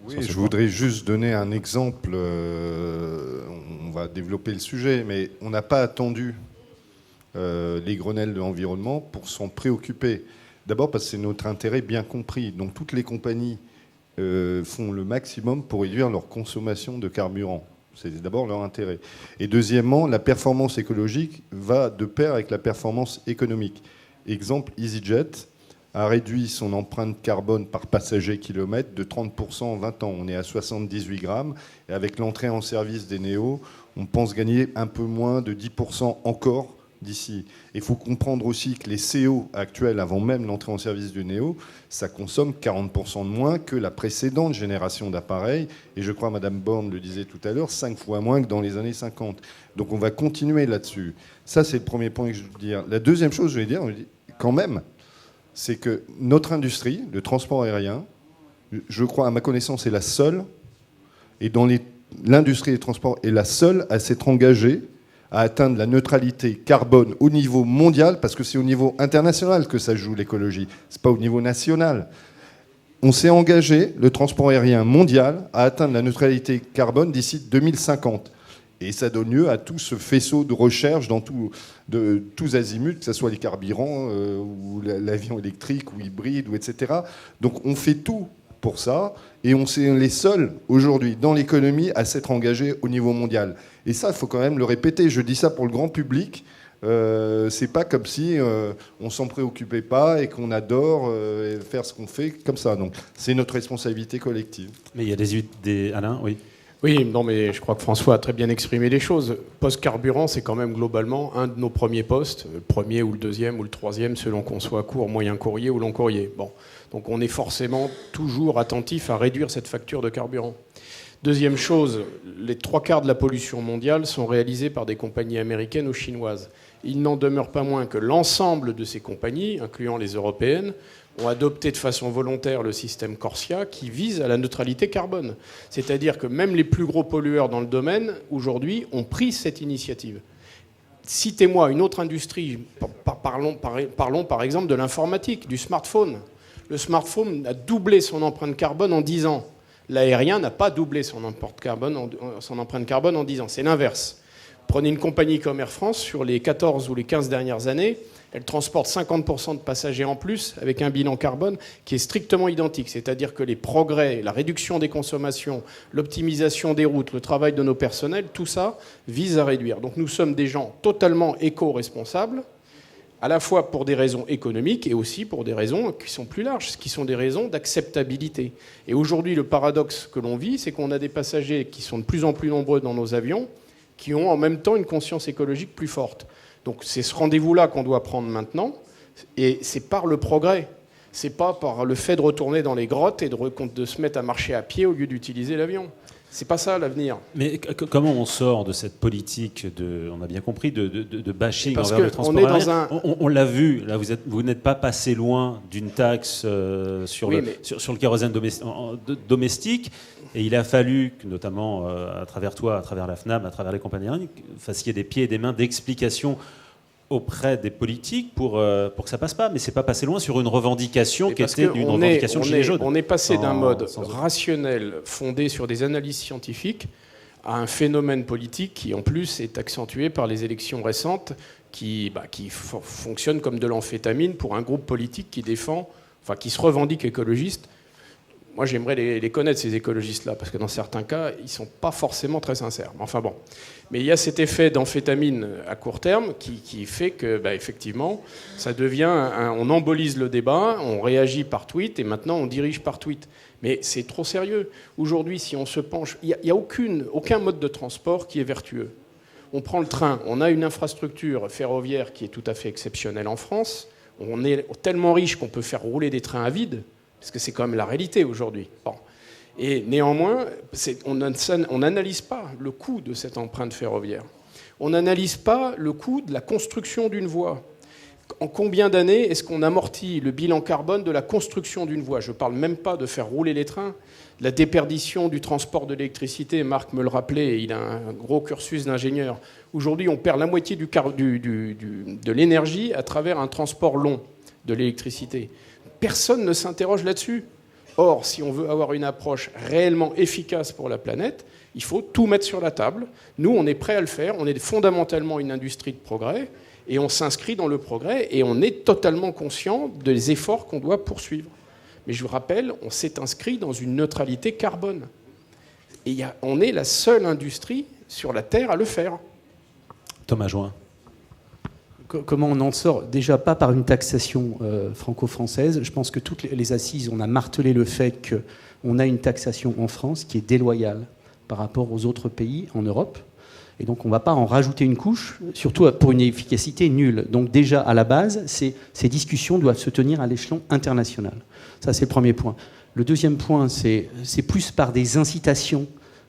Oui, je voudrais juste donner un exemple. On va développer le sujet, mais on n'a pas attendu les Grenelles de l'environnement pour s'en préoccuper. D'abord parce que c'est notre intérêt bien compris. Donc toutes les compagnies font le maximum pour réduire leur consommation de carburant. C'est d'abord leur intérêt. Et deuxièmement, la performance écologique va de pair avec la performance économique. Exemple, EasyJet a réduit son empreinte carbone par passager kilomètre de 30% en 20 ans. On est à 78 grammes. Et avec l'entrée en service des Néo, on pense gagner un peu moins de 10% encore d'ici. Il faut comprendre aussi que les CO actuels, avant même l'entrée en service du Néo, ça consomme 40% de moins que la précédente génération d'appareils. Et je crois, Madame Borne le disait tout à l'heure, 5 fois moins que dans les années 50. Donc on va continuer là-dessus. Ça, c'est le premier point que je veux dire. La deuxième chose, je vais dire, quand même, c'est que notre industrie, le transport aérien, je crois, à ma connaissance, est la seule, et dans l'industrie des transports est la seule à s'être engagée à atteindre la neutralité carbone au niveau mondial, parce que c'est au niveau international que ça joue l'écologie, c'est pas au niveau national. On s'est engagé, le transport aérien mondial, à atteindre la neutralité carbone d'ici 2050. Et ça donne lieu à tout ce faisceau de recherche dans tous azimuts, que ce soit les carburants, ou l'avion électrique, ou hybride, ou etc. Donc on fait tout pour ça, et on est les seuls aujourd'hui dans l'économie à s'être engagés au niveau mondial. Et ça, il faut quand même le répéter. Je dis ça pour le grand public. C'est pas comme si on s'en préoccupait pas et qu'on adore faire ce qu'on fait comme ça. Donc c'est notre responsabilité collective. Mais il y a des Alain, oui. Oui, non, mais je crois que François a très bien exprimé les choses. Post-carburant, c'est quand même globalement un de nos premiers postes, le premier ou le deuxième ou le troisième, selon qu'on soit court, moyen courrier ou long courrier. Bon, donc on est forcément toujours attentif à réduire cette facture de carburant. Deuxième chose, les 3/4 de la pollution mondiale sont réalisés par des compagnies américaines ou chinoises. Il n'en demeure pas moins que l'ensemble de ces compagnies, incluant les européennes, ont adopté de façon volontaire le système Corsia qui vise à la neutralité carbone. C'est-à-dire que même les plus gros pollueurs dans le domaine, aujourd'hui, ont pris cette initiative. Citez-moi une autre industrie, parlons par exemple de l'informatique, du smartphone. Le smartphone a doublé son empreinte carbone en 10 ans. L'aérien n'a pas doublé son empreinte carbone en 10 ans. C'est l'inverse. Prenez une compagnie comme Air France, sur les 14 ou les 15 dernières années, elle transporte 50% de passagers en plus avec un bilan carbone qui est strictement identique. C'est-à-dire que les progrès, la réduction des consommations, l'optimisation des routes, le travail de nos personnels, tout ça vise à réduire. Donc nous sommes des gens totalement éco-responsables, à la fois pour des raisons économiques et aussi pour des raisons qui sont plus larges, qui sont des raisons d'acceptabilité. Et aujourd'hui, le paradoxe que l'on vit, c'est qu'on a des passagers qui sont de plus en plus nombreux dans nos avions, qui ont en même temps une conscience écologique plus forte. Donc c'est ce rendez-vous-là qu'on doit prendre maintenant, et c'est par le progrès. C'est pas par le fait de retourner dans les grottes et de se mettre à marcher à pied au lieu d'utiliser l'avion. C'est pas ça l'avenir. Mais comment on sort de cette politique on a bien compris, de bashing envers le transport aérien. On l'a vu, là vous n'êtes pas passé loin d'une taxe sur le kérosène domestique, et il a fallu, notamment à travers toi, à travers la FNAM, à travers les compagnies aériennes, fassiez des pieds et des mains d'explication auprès des politiques pour que ça passe pas. Mais c'est pas passé loin sur une revendication qui était une revendication de gilets jaunes. On est passé d'un mode rationnel fondé sur des analyses scientifiques à un phénomène politique qui en plus est accentué par les élections récentes qui fonctionnent comme de l'amphétamine pour un groupe politique qui se revendique écologiste. moi j'aimerais les connaître, ces écologistes-là, parce que dans certains cas, ils ne sont pas forcément très sincères. Enfin bon. Mais il y a cet effet d'amphétamine à court terme qui fait que, effectivement, ça devient... on embolise le débat, on réagit par tweet, et maintenant on dirige par tweet. Mais c'est trop sérieux. Aujourd'hui, si on se penche... Il n'y a aucun mode de transport qui est vertueux. On prend le train, on a une infrastructure ferroviaire qui est tout à fait exceptionnelle en France. On est tellement riche qu'on peut faire rouler des trains à vide, parce que c'est quand même la réalité aujourd'hui. Bon. Et néanmoins, on n'analyse pas le coût de cette empreinte ferroviaire. On n'analyse pas le coût de la construction d'une voie. En combien d'années est-ce qu'on amortit le bilan carbone de la construction d'une voie ? Je ne parle même pas de faire rouler les trains. La déperdition du transport de l'électricité, Marc me le rappelait, il a un gros cursus d'ingénieur. Aujourd'hui, on perd la moitié de l'énergie à travers un transport long de l'électricité. Personne ne s'interroge là-dessus. Or, si on veut avoir une approche réellement efficace pour la planète, il faut tout mettre sur la table. Nous, on est prêt à le faire. On est fondamentalement une industrie de progrès et on s'inscrit dans le progrès et on est totalement conscient des efforts qu'on doit poursuivre. Mais je vous rappelle, on s'est inscrit dans une neutralité carbone. Et on est la seule industrie sur la Terre à le faire. Thomas Join. Comment on en sort ? Déjà pas par une taxation franco-française. Je pense que toutes les assises, on a martelé le fait qu'on a une taxation en France qui est déloyale par rapport aux autres pays en Europe. Et donc on ne va pas en rajouter une couche, surtout pour une efficacité nulle. Donc déjà, à la base, ces discussions doivent se tenir à l'échelon international. Ça, c'est le premier point. Le deuxième point, c'est plus par des incitations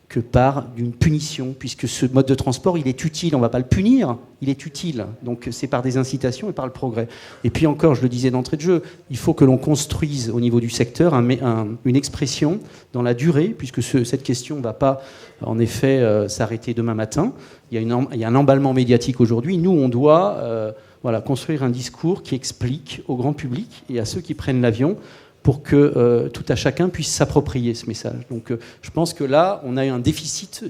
que par une punition, puisque ce mode de transport, il est utile. On ne va pas le punir, il est utile. Donc c'est par des incitations et par le progrès. Et puis encore, je le disais d'entrée de jeu, il faut que l'on construise au niveau du secteur une expression dans la durée, puisque cette question ne va pas, en effet, s'arrêter demain matin. Il y a un emballement médiatique aujourd'hui. Nous, on doit construire un discours qui explique au grand public et à ceux qui prennent l'avion pour que tout à chacun puisse s'approprier ce message. Donc je pense que là, on a un déficit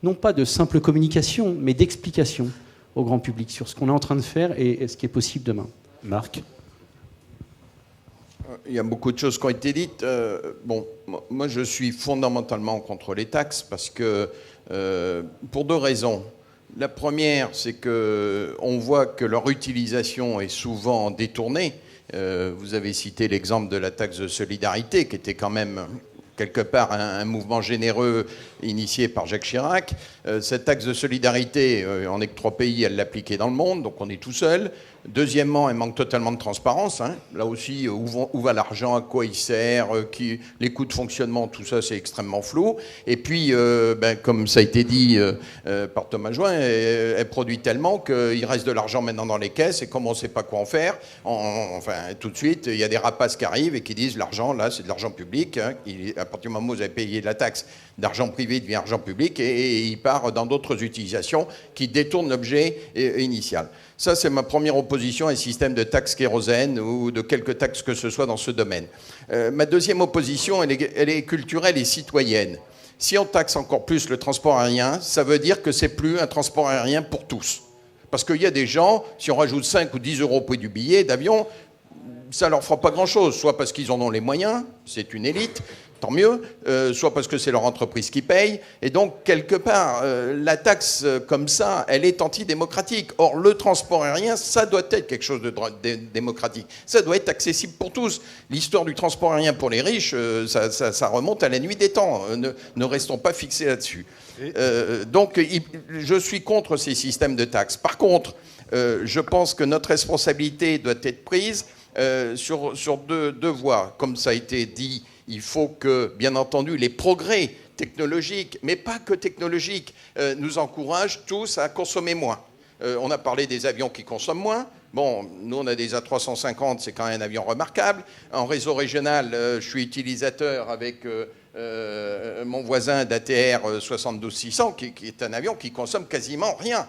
non pas de simple communication, mais d'explication au grand public sur ce qu'on est en train de faire et ce qui est possible demain. Marc ? Il y a beaucoup de choses qui ont été dites. Moi, je suis fondamentalement contre les taxes parce que, pour deux raisons. La première, c'est qu'on voit que leur utilisation est souvent détournée. Vous avez cité l'exemple de la taxe de solidarité, qui était quand même quelque part un mouvement généreux initié par Jacques Chirac. Cette taxe de solidarité, on n'est que 3 pays à l'appliquer dans le monde, donc on est tout seul. Deuxièmement, elle manque totalement de transparence. Là aussi, où va l'argent, à quoi il sert, les coûts de fonctionnement, tout ça, c'est extrêmement flou. Et puis, comme ça a été dit par Thomas Join, elle produit tellement qu'il reste de l'argent maintenant dans les caisses, et comme on ne sait pas quoi en faire, tout de suite, il y a des rapaces qui arrivent et qui disent l'argent, là, c'est de l'argent public. À partir du moment où vous avez payé la taxe, d'argent privé devient argent public, et il part dans d'autres utilisations qui détournent l'objet initial. Ça, c'est ma première opposition à un système de taxe kérosène ou de quelque taxe que ce soit dans ce domaine. Ma deuxième opposition, elle est culturelle et citoyenne. Si on taxe encore plus le transport aérien, ça veut dire que c'est plus un transport aérien pour tous. Parce qu'il y a des gens, si on rajoute 5 ou 10 euros au prix du billet d'avion, ça ne leur fera pas grand-chose, soit parce qu'ils en ont les moyens, c'est une élite, tant mieux, soit parce que c'est leur entreprise qui paye. Et donc, quelque part, la taxe comme ça, elle est antidémocratique. Or, le transport aérien, ça doit être quelque chose de démocratique. Ça doit être accessible pour tous. L'histoire du transport aérien pour les riches, ça remonte à la nuit des temps. Ne restons pas fixés là-dessus. Donc, je suis contre ces systèmes de taxes. Par contre, je pense que notre responsabilité doit être prise sur deux voies. Comme ça a été dit, il faut que, bien entendu, les progrès technologiques, mais pas que technologiques, nous encouragent tous à consommer moins. On a parlé des avions qui consomment moins. Bon, nous, on a des A350, c'est quand même un avion remarquable. En réseau régional, je suis utilisateur avec mon voisin d'ATR 72600, qui est un avion qui consomme quasiment rien.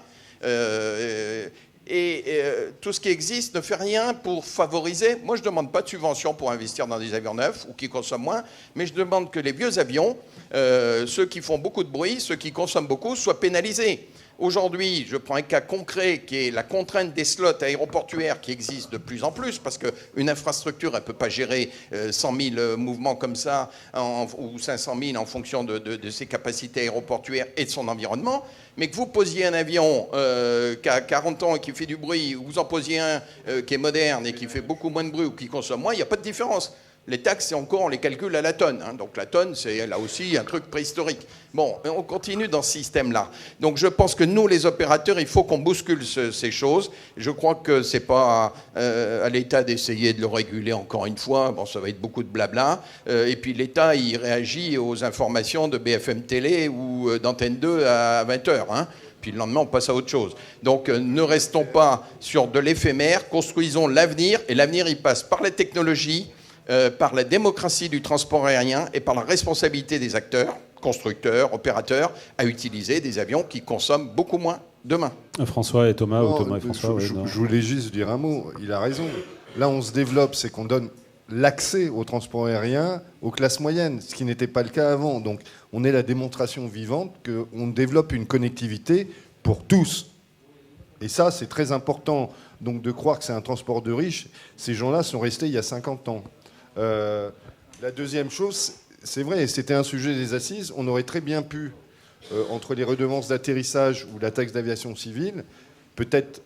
Tout ce qui existe ne fait rien pour favoriser. Moi, je ne demande pas de subvention pour investir dans des avions neufs ou qui consomment moins, mais je demande que les vieux avions, ceux qui font beaucoup de bruit, ceux qui consomment beaucoup, soient pénalisés. Aujourd'hui, je prends un cas concret qui est la contrainte des slots aéroportuaires qui existe de plus en plus, parce qu'une infrastructure, elle ne peut pas gérer 100 000 mouvements comme ça, ou 500 000 en fonction de ses capacités aéroportuaires et de son environnement. Mais que vous posiez un avion qui a 40 ans et qui fait du bruit, ou vous en posiez un qui est moderne et qui fait beaucoup moins de bruit ou qui consomme moins, il n'y a pas de différence. Les taxes, c'est encore, on les calcule à la tonne. Donc la tonne, c'est là aussi un truc préhistorique. Bon, on continue dans ce système-là. Donc je pense que nous, les opérateurs, il faut qu'on bouscule ces choses. Je crois que ce n'est pas à l'État d'essayer de le réguler encore une fois. Bon, ça va être beaucoup de blabla. Et puis l'État, il réagit aux informations de BFM Télé ou d'Antenne 2 à 20h. Puis le lendemain, on passe à autre chose. Donc ne restons pas sur de l'éphémère, construisons l'avenir. Et l'avenir, il passe par la technologie, par la démocratie du transport aérien et par la responsabilité des acteurs, constructeurs, opérateurs, à utiliser des avions qui consomment beaucoup moins demain. François et Thomas, non, ou Thomas et François. Je voulais juste dire un mot, il a raison. Là, on se développe, c'est qu'on donne l'accès au transport aérien aux classes moyennes, ce qui n'était pas le cas avant. Donc, on est la démonstration vivante qu'on développe une connectivité pour tous. Et ça, c'est très important. Donc, de croire que c'est un transport de riches, ces gens-là sont restés il y a 50 ans. La deuxième chose, c'est vrai, c'était un sujet des assises, on aurait très bien pu, entre les redevances d'atterrissage ou la taxe d'aviation civile, peut-être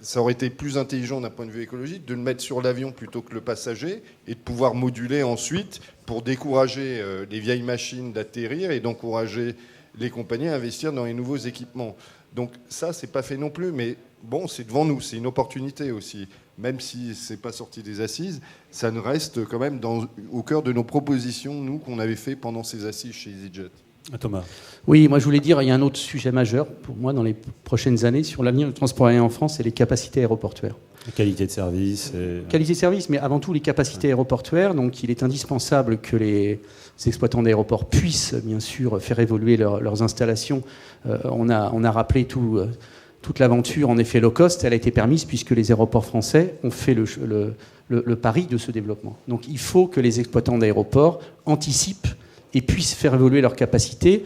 ça aurait été plus intelligent d'un point de vue écologique de le mettre sur l'avion plutôt que le passager et de pouvoir moduler ensuite pour décourager les vieilles machines d'atterrir et d'encourager les compagnies à investir dans les nouveaux équipements. Donc ça, c'est pas fait non plus, mais bon, c'est devant nous, c'est une opportunité aussi. Même si c'est pas sorti des assises, ça nous reste quand même au cœur de nos propositions, nous, qu'on avait fait pendant ces assises chez EasyJet. Thomas. Oui, moi je voulais dire, il y a un autre sujet majeur pour moi dans les prochaines années sur l'avenir du transport aérien en France, c'est les capacités aéroportuaires. La qualité de service. Qualité de service, mais avant tout les capacités aéroportuaires. Donc il est indispensable que les exploitants d'aéroports puissent bien sûr faire évoluer leurs installations. On a rappelé toute l'aventure, en effet, low cost, elle a été permise puisque les aéroports français ont fait le pari de ce développement. Donc il faut que les exploitants d'aéroports anticipent et puissent faire évoluer leurs capacités.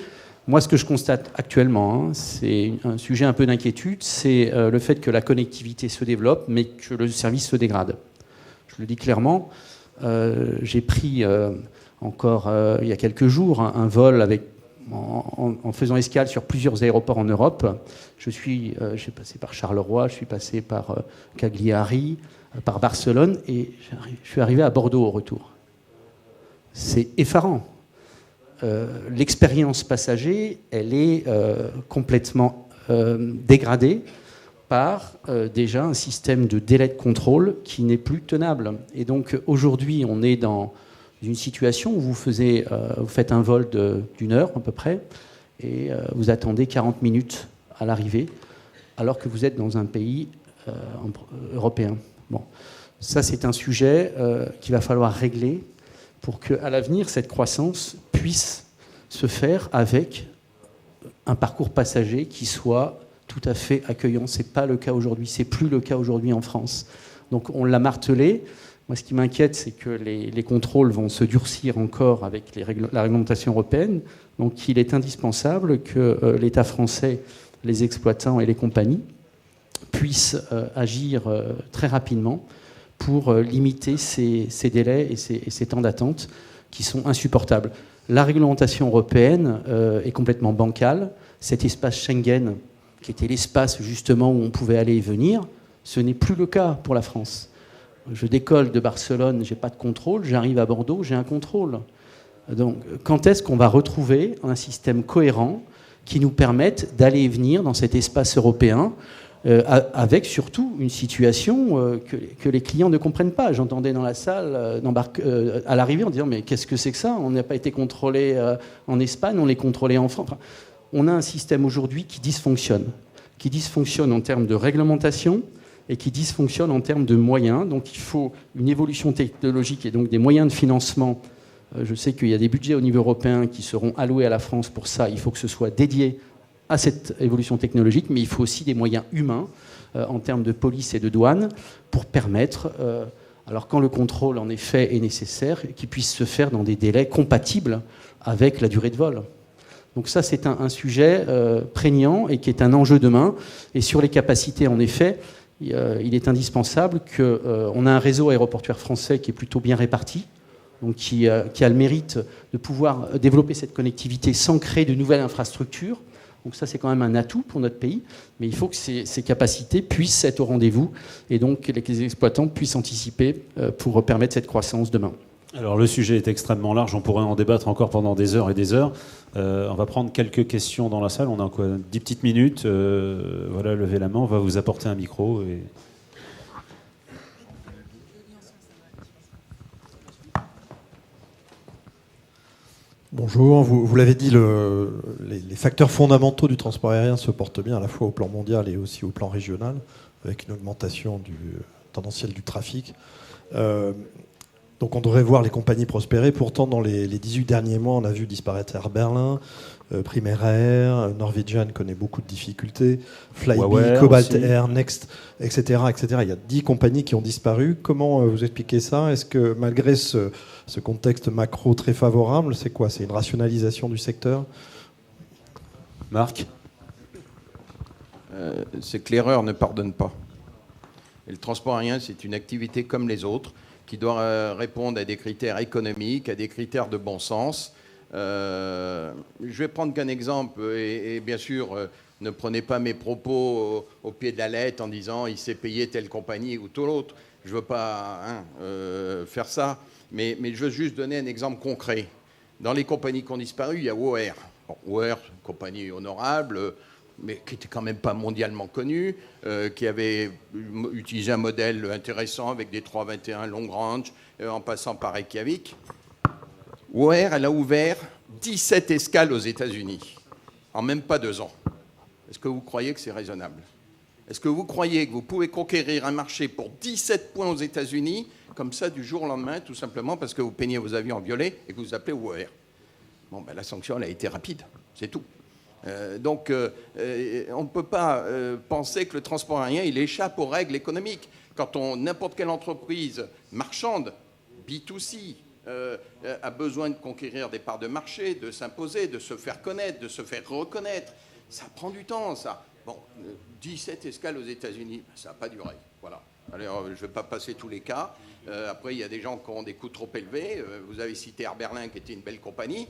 Moi, ce que je constate actuellement, c'est un sujet un peu d'inquiétude, c'est le fait que la connectivité se développe, mais que le service se dégrade. Je le dis clairement. J'ai pris encore il y a quelques jours un vol en faisant escale sur plusieurs aéroports en Europe. J'ai passé par Charleroi, je suis passé par Cagliari, par Barcelone, et je suis arrivé à Bordeaux au retour. C'est effarant. L'expérience passager, elle est complètement dégradée par déjà un système de délai de contrôle qui n'est plus tenable. Et donc aujourd'hui, on est dans une situation où vous faites un vol d'une heure à peu près et vous attendez 40 minutes à l'arrivée alors que vous êtes dans un pays européen. Bon, ça c'est un sujet qu'il va falloir régler pour qu'à l'avenir, cette croissance puisse se faire avec un parcours passager qui soit tout à fait accueillant. Ce n'est pas le cas aujourd'hui, c'est plus le cas aujourd'hui en France. Donc on l'a martelé. Moi, ce qui m'inquiète, c'est que les contrôles vont se durcir encore avec la réglementation européenne. Donc il est indispensable que l'État français, les exploitants et les compagnies puissent agir très rapidement pour limiter ces délais et ces temps d'attente qui sont insupportables. La réglementation européenne est complètement bancale. Cet espace Schengen, qui était l'espace justement où on pouvait aller et venir, ce n'est plus le cas pour la France. Je décolle de Barcelone, je n'ai pas de contrôle, j'arrive à Bordeaux, j'ai un contrôle. Donc quand est-ce qu'on va retrouver un système cohérent qui nous permette d'aller et venir dans cet espace européen avec surtout une situation que les clients ne comprennent pas. J'entendais dans la salle, à l'arrivée, en disant « mais qu'est-ce que c'est que ça ? On n'a pas été contrôlé en Espagne, on est contrôlé en France. » Enfin, on a un système aujourd'hui qui dysfonctionne en termes de réglementation et qui dysfonctionne en termes de moyens. Donc il faut une évolution technologique et donc des moyens de financement. Je sais qu'il y a des budgets au niveau européen qui seront alloués à la France pour ça. Il faut que ce soit dédié à cette évolution technologique, mais il faut aussi des moyens humains en termes de police et de douane pour permettre, alors quand le contrôle en effet est nécessaire, qu'il puisse se faire dans des délais compatibles avec la durée de vol. Donc ça, c'est un sujet prégnant et qui est un enjeu demain. Et sur les capacités, en effet, il est indispensable qu'on ait un réseau aéroportuaire français qui est plutôt bien réparti, donc qui a le mérite de pouvoir développer cette connectivité sans créer de nouvelles infrastructures. Donc ça, c'est quand même un atout pour notre pays, mais il faut que ces capacités puissent être au rendez-vous et donc que les exploitants puissent anticiper pour permettre cette croissance demain. Alors le sujet est extrêmement large, on pourrait en débattre encore pendant des heures et des heures. On va prendre quelques questions dans la salle, on a 10 petites minutes. Voilà, levez la main, on va vous apporter un micro. Bonjour, vous l'avez dit, les facteurs fondamentaux du transport aérien se portent bien à la fois au plan mondial et aussi au plan régional, avec une augmentation tendancielle du trafic. Donc on devrait voir les compagnies prospérer. Pourtant, dans les 18 derniers mois, on a vu disparaître Air Berlin, Primair Air, Norwegian connaît beaucoup de difficultés, Flybe, Cobalt aussi. Air, Next, etc., etc. Il y a 10 compagnies qui ont disparu. Comment vous expliquez ça? Est-ce que malgré ce contexte macro très favorable, c'est quoi? C'est une rationalisation du secteur? Marc? C'est que l'erreur ne pardonne pas. Et le transport aérien, c'est une activité comme les autres, qui doit répondre à des critères économiques, à des critères de bon sens. Je vais prendre qu'un exemple, et bien sûr, ne prenez pas mes propos au pied de la lettre en disant il s'est payé telle compagnie ou telle autre. Je ne veux pas faire ça, mais je veux juste donner un exemple concret. Dans les compagnies qui ont disparu, il y a OR. Bon, OR, une compagnie honorable, mais qui n'était quand même pas mondialement connue, qui avait utilisé un modèle intéressant avec des 321 long range, en passant par Reykjavik. OR, elle a ouvert 17 escales aux États-Unis, en même pas 2 ans. Est-ce que vous croyez que c'est raisonnable? Est-ce que vous croyez que vous pouvez conquérir un marché pour 17 points aux États-Unis, comme ça, du jour au lendemain, tout simplement parce que vous peignez vos avions en violet et que vous appelez OR? Bon, ben, la sanction, elle a été rapide, c'est tout. Donc, on ne peut pas penser que le transport aérien, il échappe aux règles économiques. Quand n'importe quelle entreprise marchande, B2C, a besoin de conquérir des parts de marché, de s'imposer, de se faire connaître, de se faire reconnaître, ça prend du temps, ça. Bon, 17 escales aux États-Unis, ça n'a pas duré. Voilà. Alors, je ne vais pas passer tous les cas. Après, il y a des gens qui ont des coûts trop élevés. Vous avez cité Air Berlin, qui était une belle compagnie,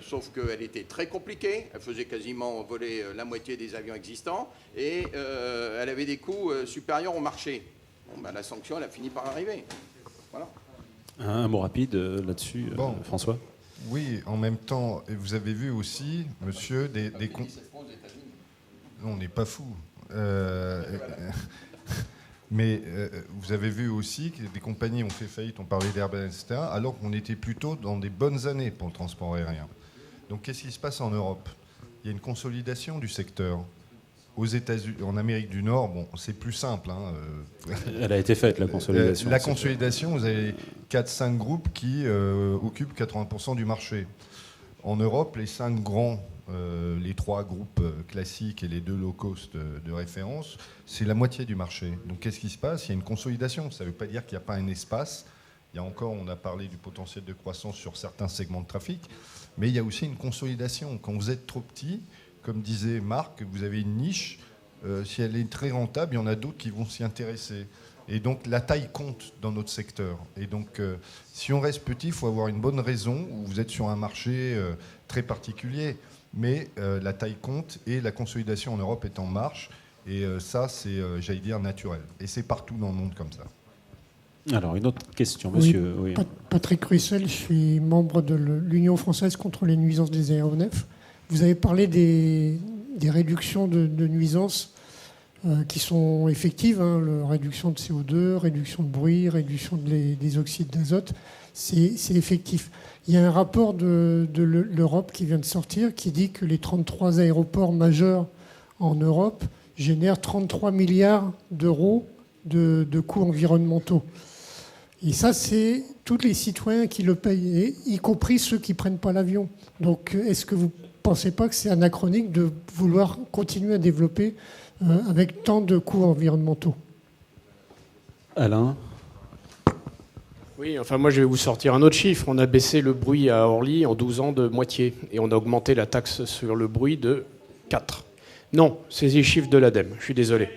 sauf qu'elle était très compliquée. Elle faisait quasiment voler la moitié des avions existants et elle avait des coûts supérieurs au marché. Bon, ben, la sanction, elle a fini par arriver. Voilà. Un mot rapide là-dessus, François? Oui, en même temps, vous avez vu aussi, monsieur, des non, on n'est pas fous. Mais vous avez vu aussi que des compagnies ont fait faillite, on parlait d'Airbus, etc., alors qu'on était plutôt dans des bonnes années pour le transport aérien. Donc qu'est-ce qui se passe en Europe? Il y a une consolidation du secteur. Aux États-Unis, en Amérique du Nord, bon, c'est plus simple. Elle a été faite, la consolidation. La consolidation, vous avez 4-5 groupes qui occupent 80% du marché. En Europe, les 5 grands, les 3 groupes classiques et les 2 low cost de référence, c'est la moitié du marché. Donc qu'est-ce qui se passe? Il y a une consolidation. Ça ne veut pas dire qu'il n'y a pas un espace. Il y a encore, on a parlé du potentiel de croissance sur certains segments de trafic, mais il y a aussi une consolidation. Quand vous êtes trop petit, comme disait Marc, vous avez une niche. Si elle est très rentable, il y en a d'autres qui vont s'y intéresser. Et donc la taille compte dans notre secteur. Et donc si on reste petit, il faut avoir une bonne raison, où vous êtes sur un marché très particulier. Mais la taille compte et la consolidation en Europe est en marche. Et ça, c'est, j'allais dire, naturel. Et c'est partout dans le monde comme ça. Alors, une autre question, monsieur. Oui. Patrick Russel, je suis membre de l'Union française contre les nuisances des aéronefs. Vous avez parlé des réductions de nuisances qui sont effectives, réduction de CO2, réduction de bruit, réduction des oxydes d'azote, c'est effectif. Il y a un rapport de l'Europe qui vient de sortir qui dit que les 33 aéroports majeurs en Europe génèrent 33 milliards d'euros de coûts environnementaux. Et ça, c'est tous les citoyens qui le payent, y compris ceux qui ne prennent pas l'avion. Donc, est-ce que vous ne pensez pas que c'est anachronique de vouloir continuer à développer avec tant de coûts environnementaux? Alain? Oui, enfin moi je vais vous sortir un autre chiffre. On a baissé le bruit à Orly en 12 ans de moitié. Et on a augmenté la taxe sur le bruit de 4. Non, c'est les chiffres de l'ADEME, je suis désolé.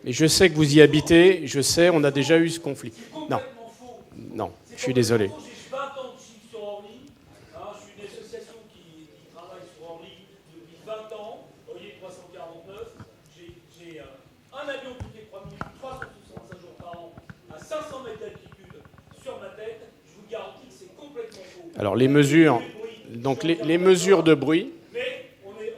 Mais je sais que vous y habitez, je sais, on a déjà eu ce conflit. Non, non, je suis désolé. J'ai 20 ans de chiffres sur Orly. Je suis une association qui travaille sur Orly depuis 20 ans. Orly 349. J'ai un avion toutes les 3 minutes, 365 jours par an, à 500 mètres d'altitude sur ma tête. Je vous garantis que c'est complètement faux. Alors les mesures, donc les mesures de bruit. Mais on est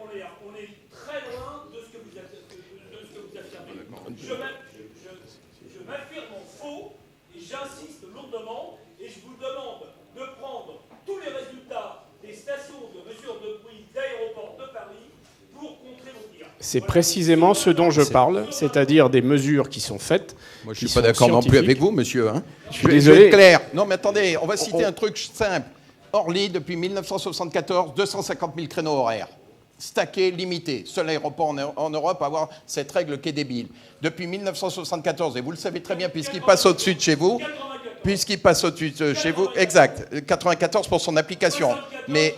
très loin de ce que vous affirmez. Je m'affirme en faux et j'insiste lourdement et je vous demande de prendre tous les résultats des stations de mesure de bruit d'aéroports de Paris pour contrer vos dires. C'est précisément ce dont je parle, c'est-à-dire des mesures qui sont faites. Moi, je ne suis pas d'accord non plus avec vous, monsieur. Hein. Je suis désolé. être clair. Non, mais attendez, on va citer un truc simple. Orly, depuis 1974, 250 000 créneaux horaires. Stacké, limité. Seul aéroport en Europe à avoir cette règle qui est débile. Depuis 1974, et vous le savez très bien, puisqu'il passe au-dessus de chez vous, exact, 94 pour son application. Mais,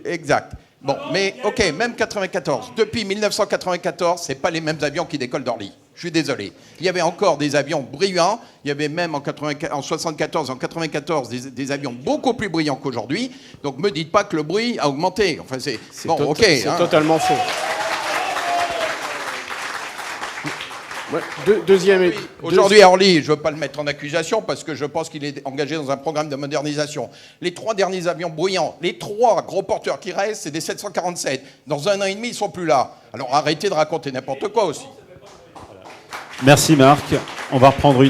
exact. Bon, mais ok, même 94. Depuis 1994, c'est pas les mêmes avions qui décollent d'Orly. Je suis désolé. Il y avait encore des avions brillants. Il y avait même en 74, en 94, des avions beaucoup plus brillants qu'aujourd'hui. Donc, me dites pas que le bruit a augmenté. Enfin, c'est bon, ok. C'est totalement faux. Ouais, deuxième. Aujourd'hui, à Orly, je ne veux pas le mettre en accusation parce que je pense qu'il est engagé dans un programme de modernisation. Les 3 derniers avions bruyants, les 3 gros porteurs qui restent, c'est des 747. Dans 1 an et demi, ils ne sont plus là. Alors arrêtez de raconter n'importe quoi aussi. Merci Marc. On va reprendre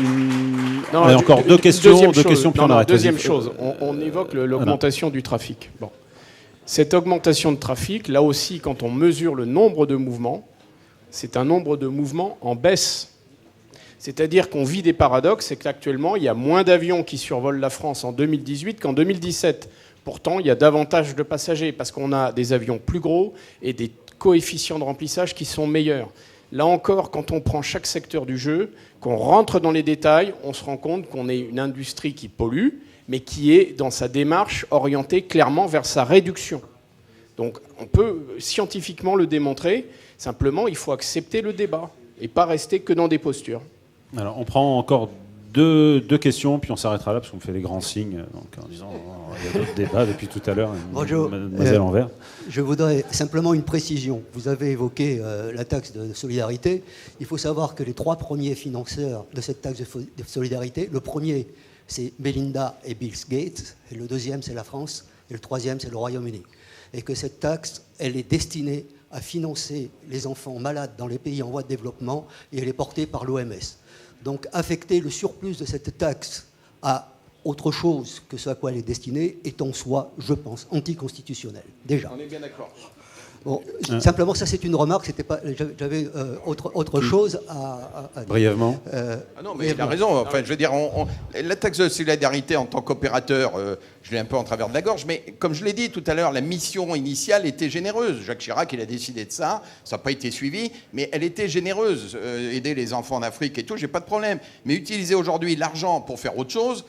encore deux questions, puis on arrête. Deuxième chose, on évoque l'augmentation du trafic. Bon. Cette augmentation de trafic, là aussi, quand on mesure le nombre de mouvements, c'est un nombre de mouvements en baisse. C'est-à-dire qu'on vit des paradoxes, c'est qu'actuellement, il y a moins d'avions qui survolent la France en 2018 qu'en 2017. Pourtant, il y a davantage de passagers, parce qu'on a des avions plus gros et des coefficients de remplissage qui sont meilleurs. Là encore, quand on prend chaque secteur du jeu, qu'on rentre dans les détails, on se rend compte qu'on est une industrie qui pollue, mais qui est, dans sa démarche, orientée clairement vers sa réduction. Donc, on peut scientifiquement le démontrer. Simplement, il faut accepter le débat et pas rester que dans des postures. Alors, on prend encore deux questions, puis on s'arrêtera là, parce qu'on me fait des grands signes, donc, en disant il y a d'autres débats depuis tout à l'heure. Bonjour. Mademoiselle Envers. Je voudrais simplement une précision. Vous avez évoqué la taxe de solidarité. Il faut savoir que les 3 premiers financeurs de cette taxe de solidarité, le premier, c'est Melinda et Bill Gates, et le deuxième, c'est la France, et le troisième, c'est le Royaume-Uni. Et que cette taxe, elle est destinée à financer les enfants malades dans les pays en voie de développement et elle est portée par l'OMS. Donc affecter le surplus de cette taxe à autre chose que ce à quoi elle est destinée est en soi, je pense, anticonstitutionnel. Déjà. On est bien d'accord. Bon, simplement, ça c'est une remarque, c'était pas, j'avais autre chose à dire. Brièvement. Non, mais il a raison. Enfin, je veux dire, la taxe de solidarité en tant qu'opérateur, je l'ai un peu en travers de la gorge, mais comme je l'ai dit tout à l'heure, la mission initiale était généreuse. Jacques Chirac, il a décidé de ça, ça n'a pas été suivi, mais elle était généreuse. Aider les enfants en Afrique et tout, j'ai pas de problème. Mais utiliser aujourd'hui l'argent pour faire autre chose,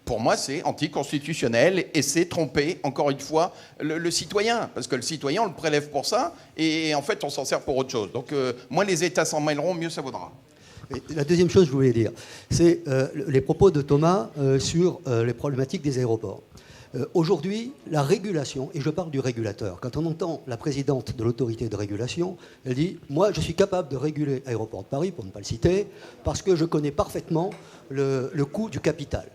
pour moi, c'est anticonstitutionnel et c'est tromper, encore une fois, le citoyen. Parce que le citoyen, on le prélève pour ça et en fait, on s'en sert pour autre chose. Donc, moins les États s'en mêleront, mieux ça vaudra. Et la deuxième chose que je voulais dire, c'est les propos de Thomas sur les problématiques des aéroports. Aujourd'hui, la régulation, et je parle du régulateur, quand on entend la présidente de l'autorité de régulation, elle dit « Moi, je suis capable de réguler Aéroport de Paris, pour ne pas le citer, parce que je connais parfaitement le coût du capital ».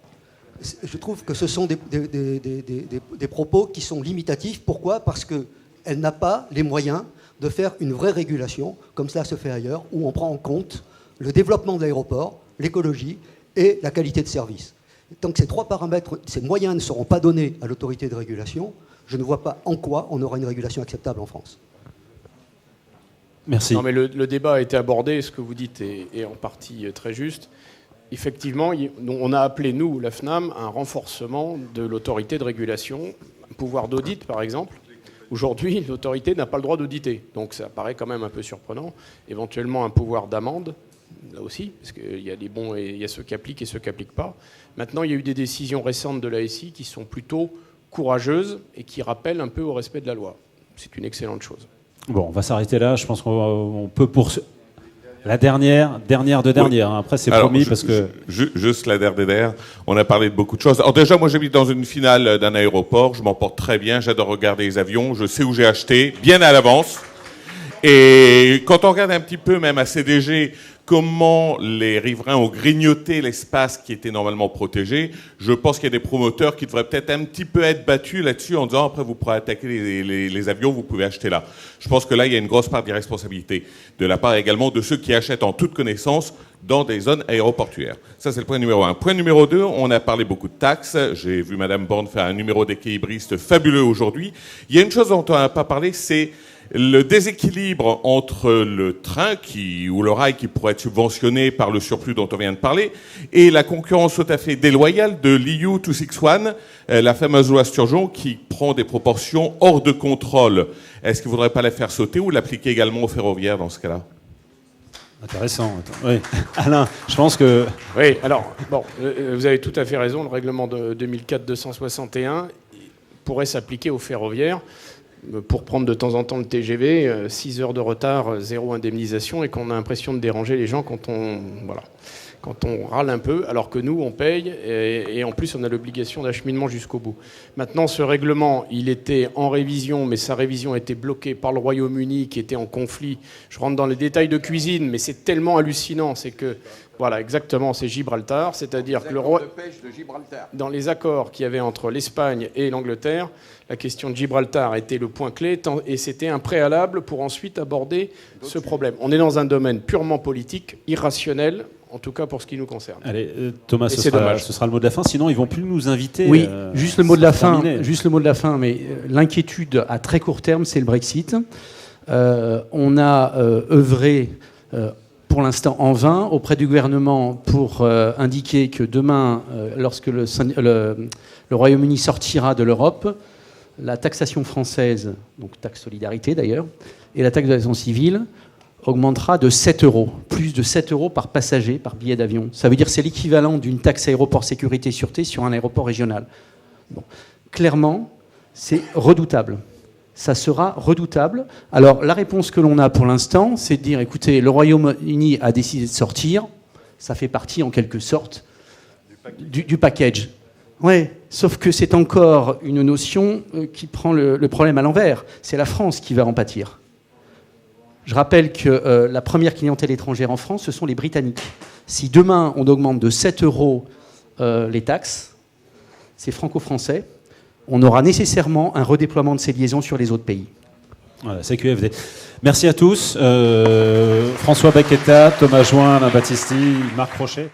Je trouve que ce sont des propos qui sont limitatifs. Pourquoi ? Parce qu'elle n'a pas les moyens de faire une vraie régulation, comme cela se fait ailleurs, où on prend en compte le développement de l'aéroport, l'écologie et la qualité de service. Tant que ces 3 paramètres, ces moyens ne seront pas donnés à l'autorité de régulation, je ne vois pas en quoi on aura une régulation acceptable en France. Merci. Non, mais le débat a été abordé, ce que vous dites est en partie très juste. Effectivement, on a appelé, nous, la FNAM, un renforcement de l'autorité de régulation, un pouvoir d'audit, par exemple. Aujourd'hui, l'autorité n'a pas le droit d'auditer, donc ça paraît quand même un peu surprenant. Éventuellement, un pouvoir d'amende, là aussi, parce qu'il y a des bons et il y a ceux qui appliquent et ceux qui n'appliquent pas. Maintenant, il y a eu des décisions récentes de l'ASI qui sont plutôt courageuses et qui rappellent un peu au respect de la loi. C'est une excellente chose. Bon, on va s'arrêter là. Je pense qu'on peut poursuivre. La dernière de dernière. Oui. Après, c'est promis parce que... Juste la dernière. On a parlé de beaucoup de choses. Alors déjà, moi, j'habite dans une finale d'un aéroport. Je m'en porte très bien. J'adore regarder les avions. Je sais où j'ai acheté, bien à l'avance. Et quand on regarde un petit peu, même à CDG, comment les riverains ont grignoté l'espace qui était normalement protégé, je pense qu'il y a des promoteurs qui devraient peut-être un petit peu être battus là-dessus en disant après vous pourrez attaquer les avions, vous pouvez acheter là. Je pense que là il y a une grosse part d'irresponsabilité de la part également de ceux qui achètent en toute connaissance dans des zones aéroportuaires. Ça c'est le point numéro 1. Point numéro 2, on a parlé beaucoup de taxes. J'ai vu Madame Borne faire un numéro d'équilibriste fabuleux aujourd'hui. Il y a une chose dont on n'a pas parlé, c'est le déséquilibre entre le train ou le rail qui pourrait être subventionné par le surplus dont on vient de parler et la concurrence tout à fait déloyale de l'EU 261, la fameuse loi Sturgeon qui prend des proportions hors de contrôle. Est-ce qu'il ne faudrait pas la faire sauter ou l'appliquer également aux ferroviaires dans ce cas-là ? Intéressant. Oui. Alain, je pense que... Oui, alors, bon, vous avez tout à fait raison. Le règlement de 2004-261 pourrait s'appliquer aux ferroviaires. Pour prendre de temps en temps le TGV, 6 heures de retard, 0 indemnisation, et qu'on a l'impression de déranger les gens quand on râle un peu, alors que nous, on paye, et en plus, on a l'obligation d'acheminement jusqu'au bout. Maintenant, ce règlement, il était en révision, mais sa révision a été bloquée par le Royaume-Uni, qui était en conflit. Je rentre dans les détails de cuisine, mais c'est tellement hallucinant, c'est que... Voilà, exactement, c'est Gibraltar, c'est-à-dire que dans les accords qu'il y avait entre l'Espagne et l'Angleterre, la question de Gibraltar était le point clé et c'était un préalable pour ensuite aborder ce problème. On est dans un domaine purement politique, irrationnel, en tout cas pour ce qui nous concerne. Allez, Thomas, ce sera le mot de la fin, sinon ils vont plus nous inviter. Oui, juste le mot de la fin, mais l'inquiétude à très court terme, c'est le Brexit. On a œuvré... pour l'instant en vain, auprès du gouvernement pour indiquer que demain, lorsque le Royaume-Uni sortira de l'Europe, la taxation française, donc taxe solidarité d'ailleurs, et la taxe d'aviation civile augmentera de 7 €, plus de 7 € par passager, par billet d'avion. Ça veut dire que c'est l'équivalent d'une taxe aéroport sécurité sûreté sur un aéroport régional. Bon. Clairement, c'est redoutable. Ça sera redoutable. Alors, la réponse que l'on a pour l'instant, c'est de dire, écoutez, le Royaume-Uni a décidé de sortir, ça fait partie, en quelque sorte, du package. Oui, sauf que c'est encore une notion qui prend le problème à l'envers. C'est la France qui va en pâtir. Je rappelle que la première clientèle étrangère en France, ce sont les Britanniques. Si demain, on augmente de 7 € les taxes, c'est franco-français. On aura nécessairement un redéploiement de ces liaisons sur les autres pays. Voilà, c'est QFD. Merci à tous. François Baqueta, Thomas Join, Alain Battisti, Marc Rochet.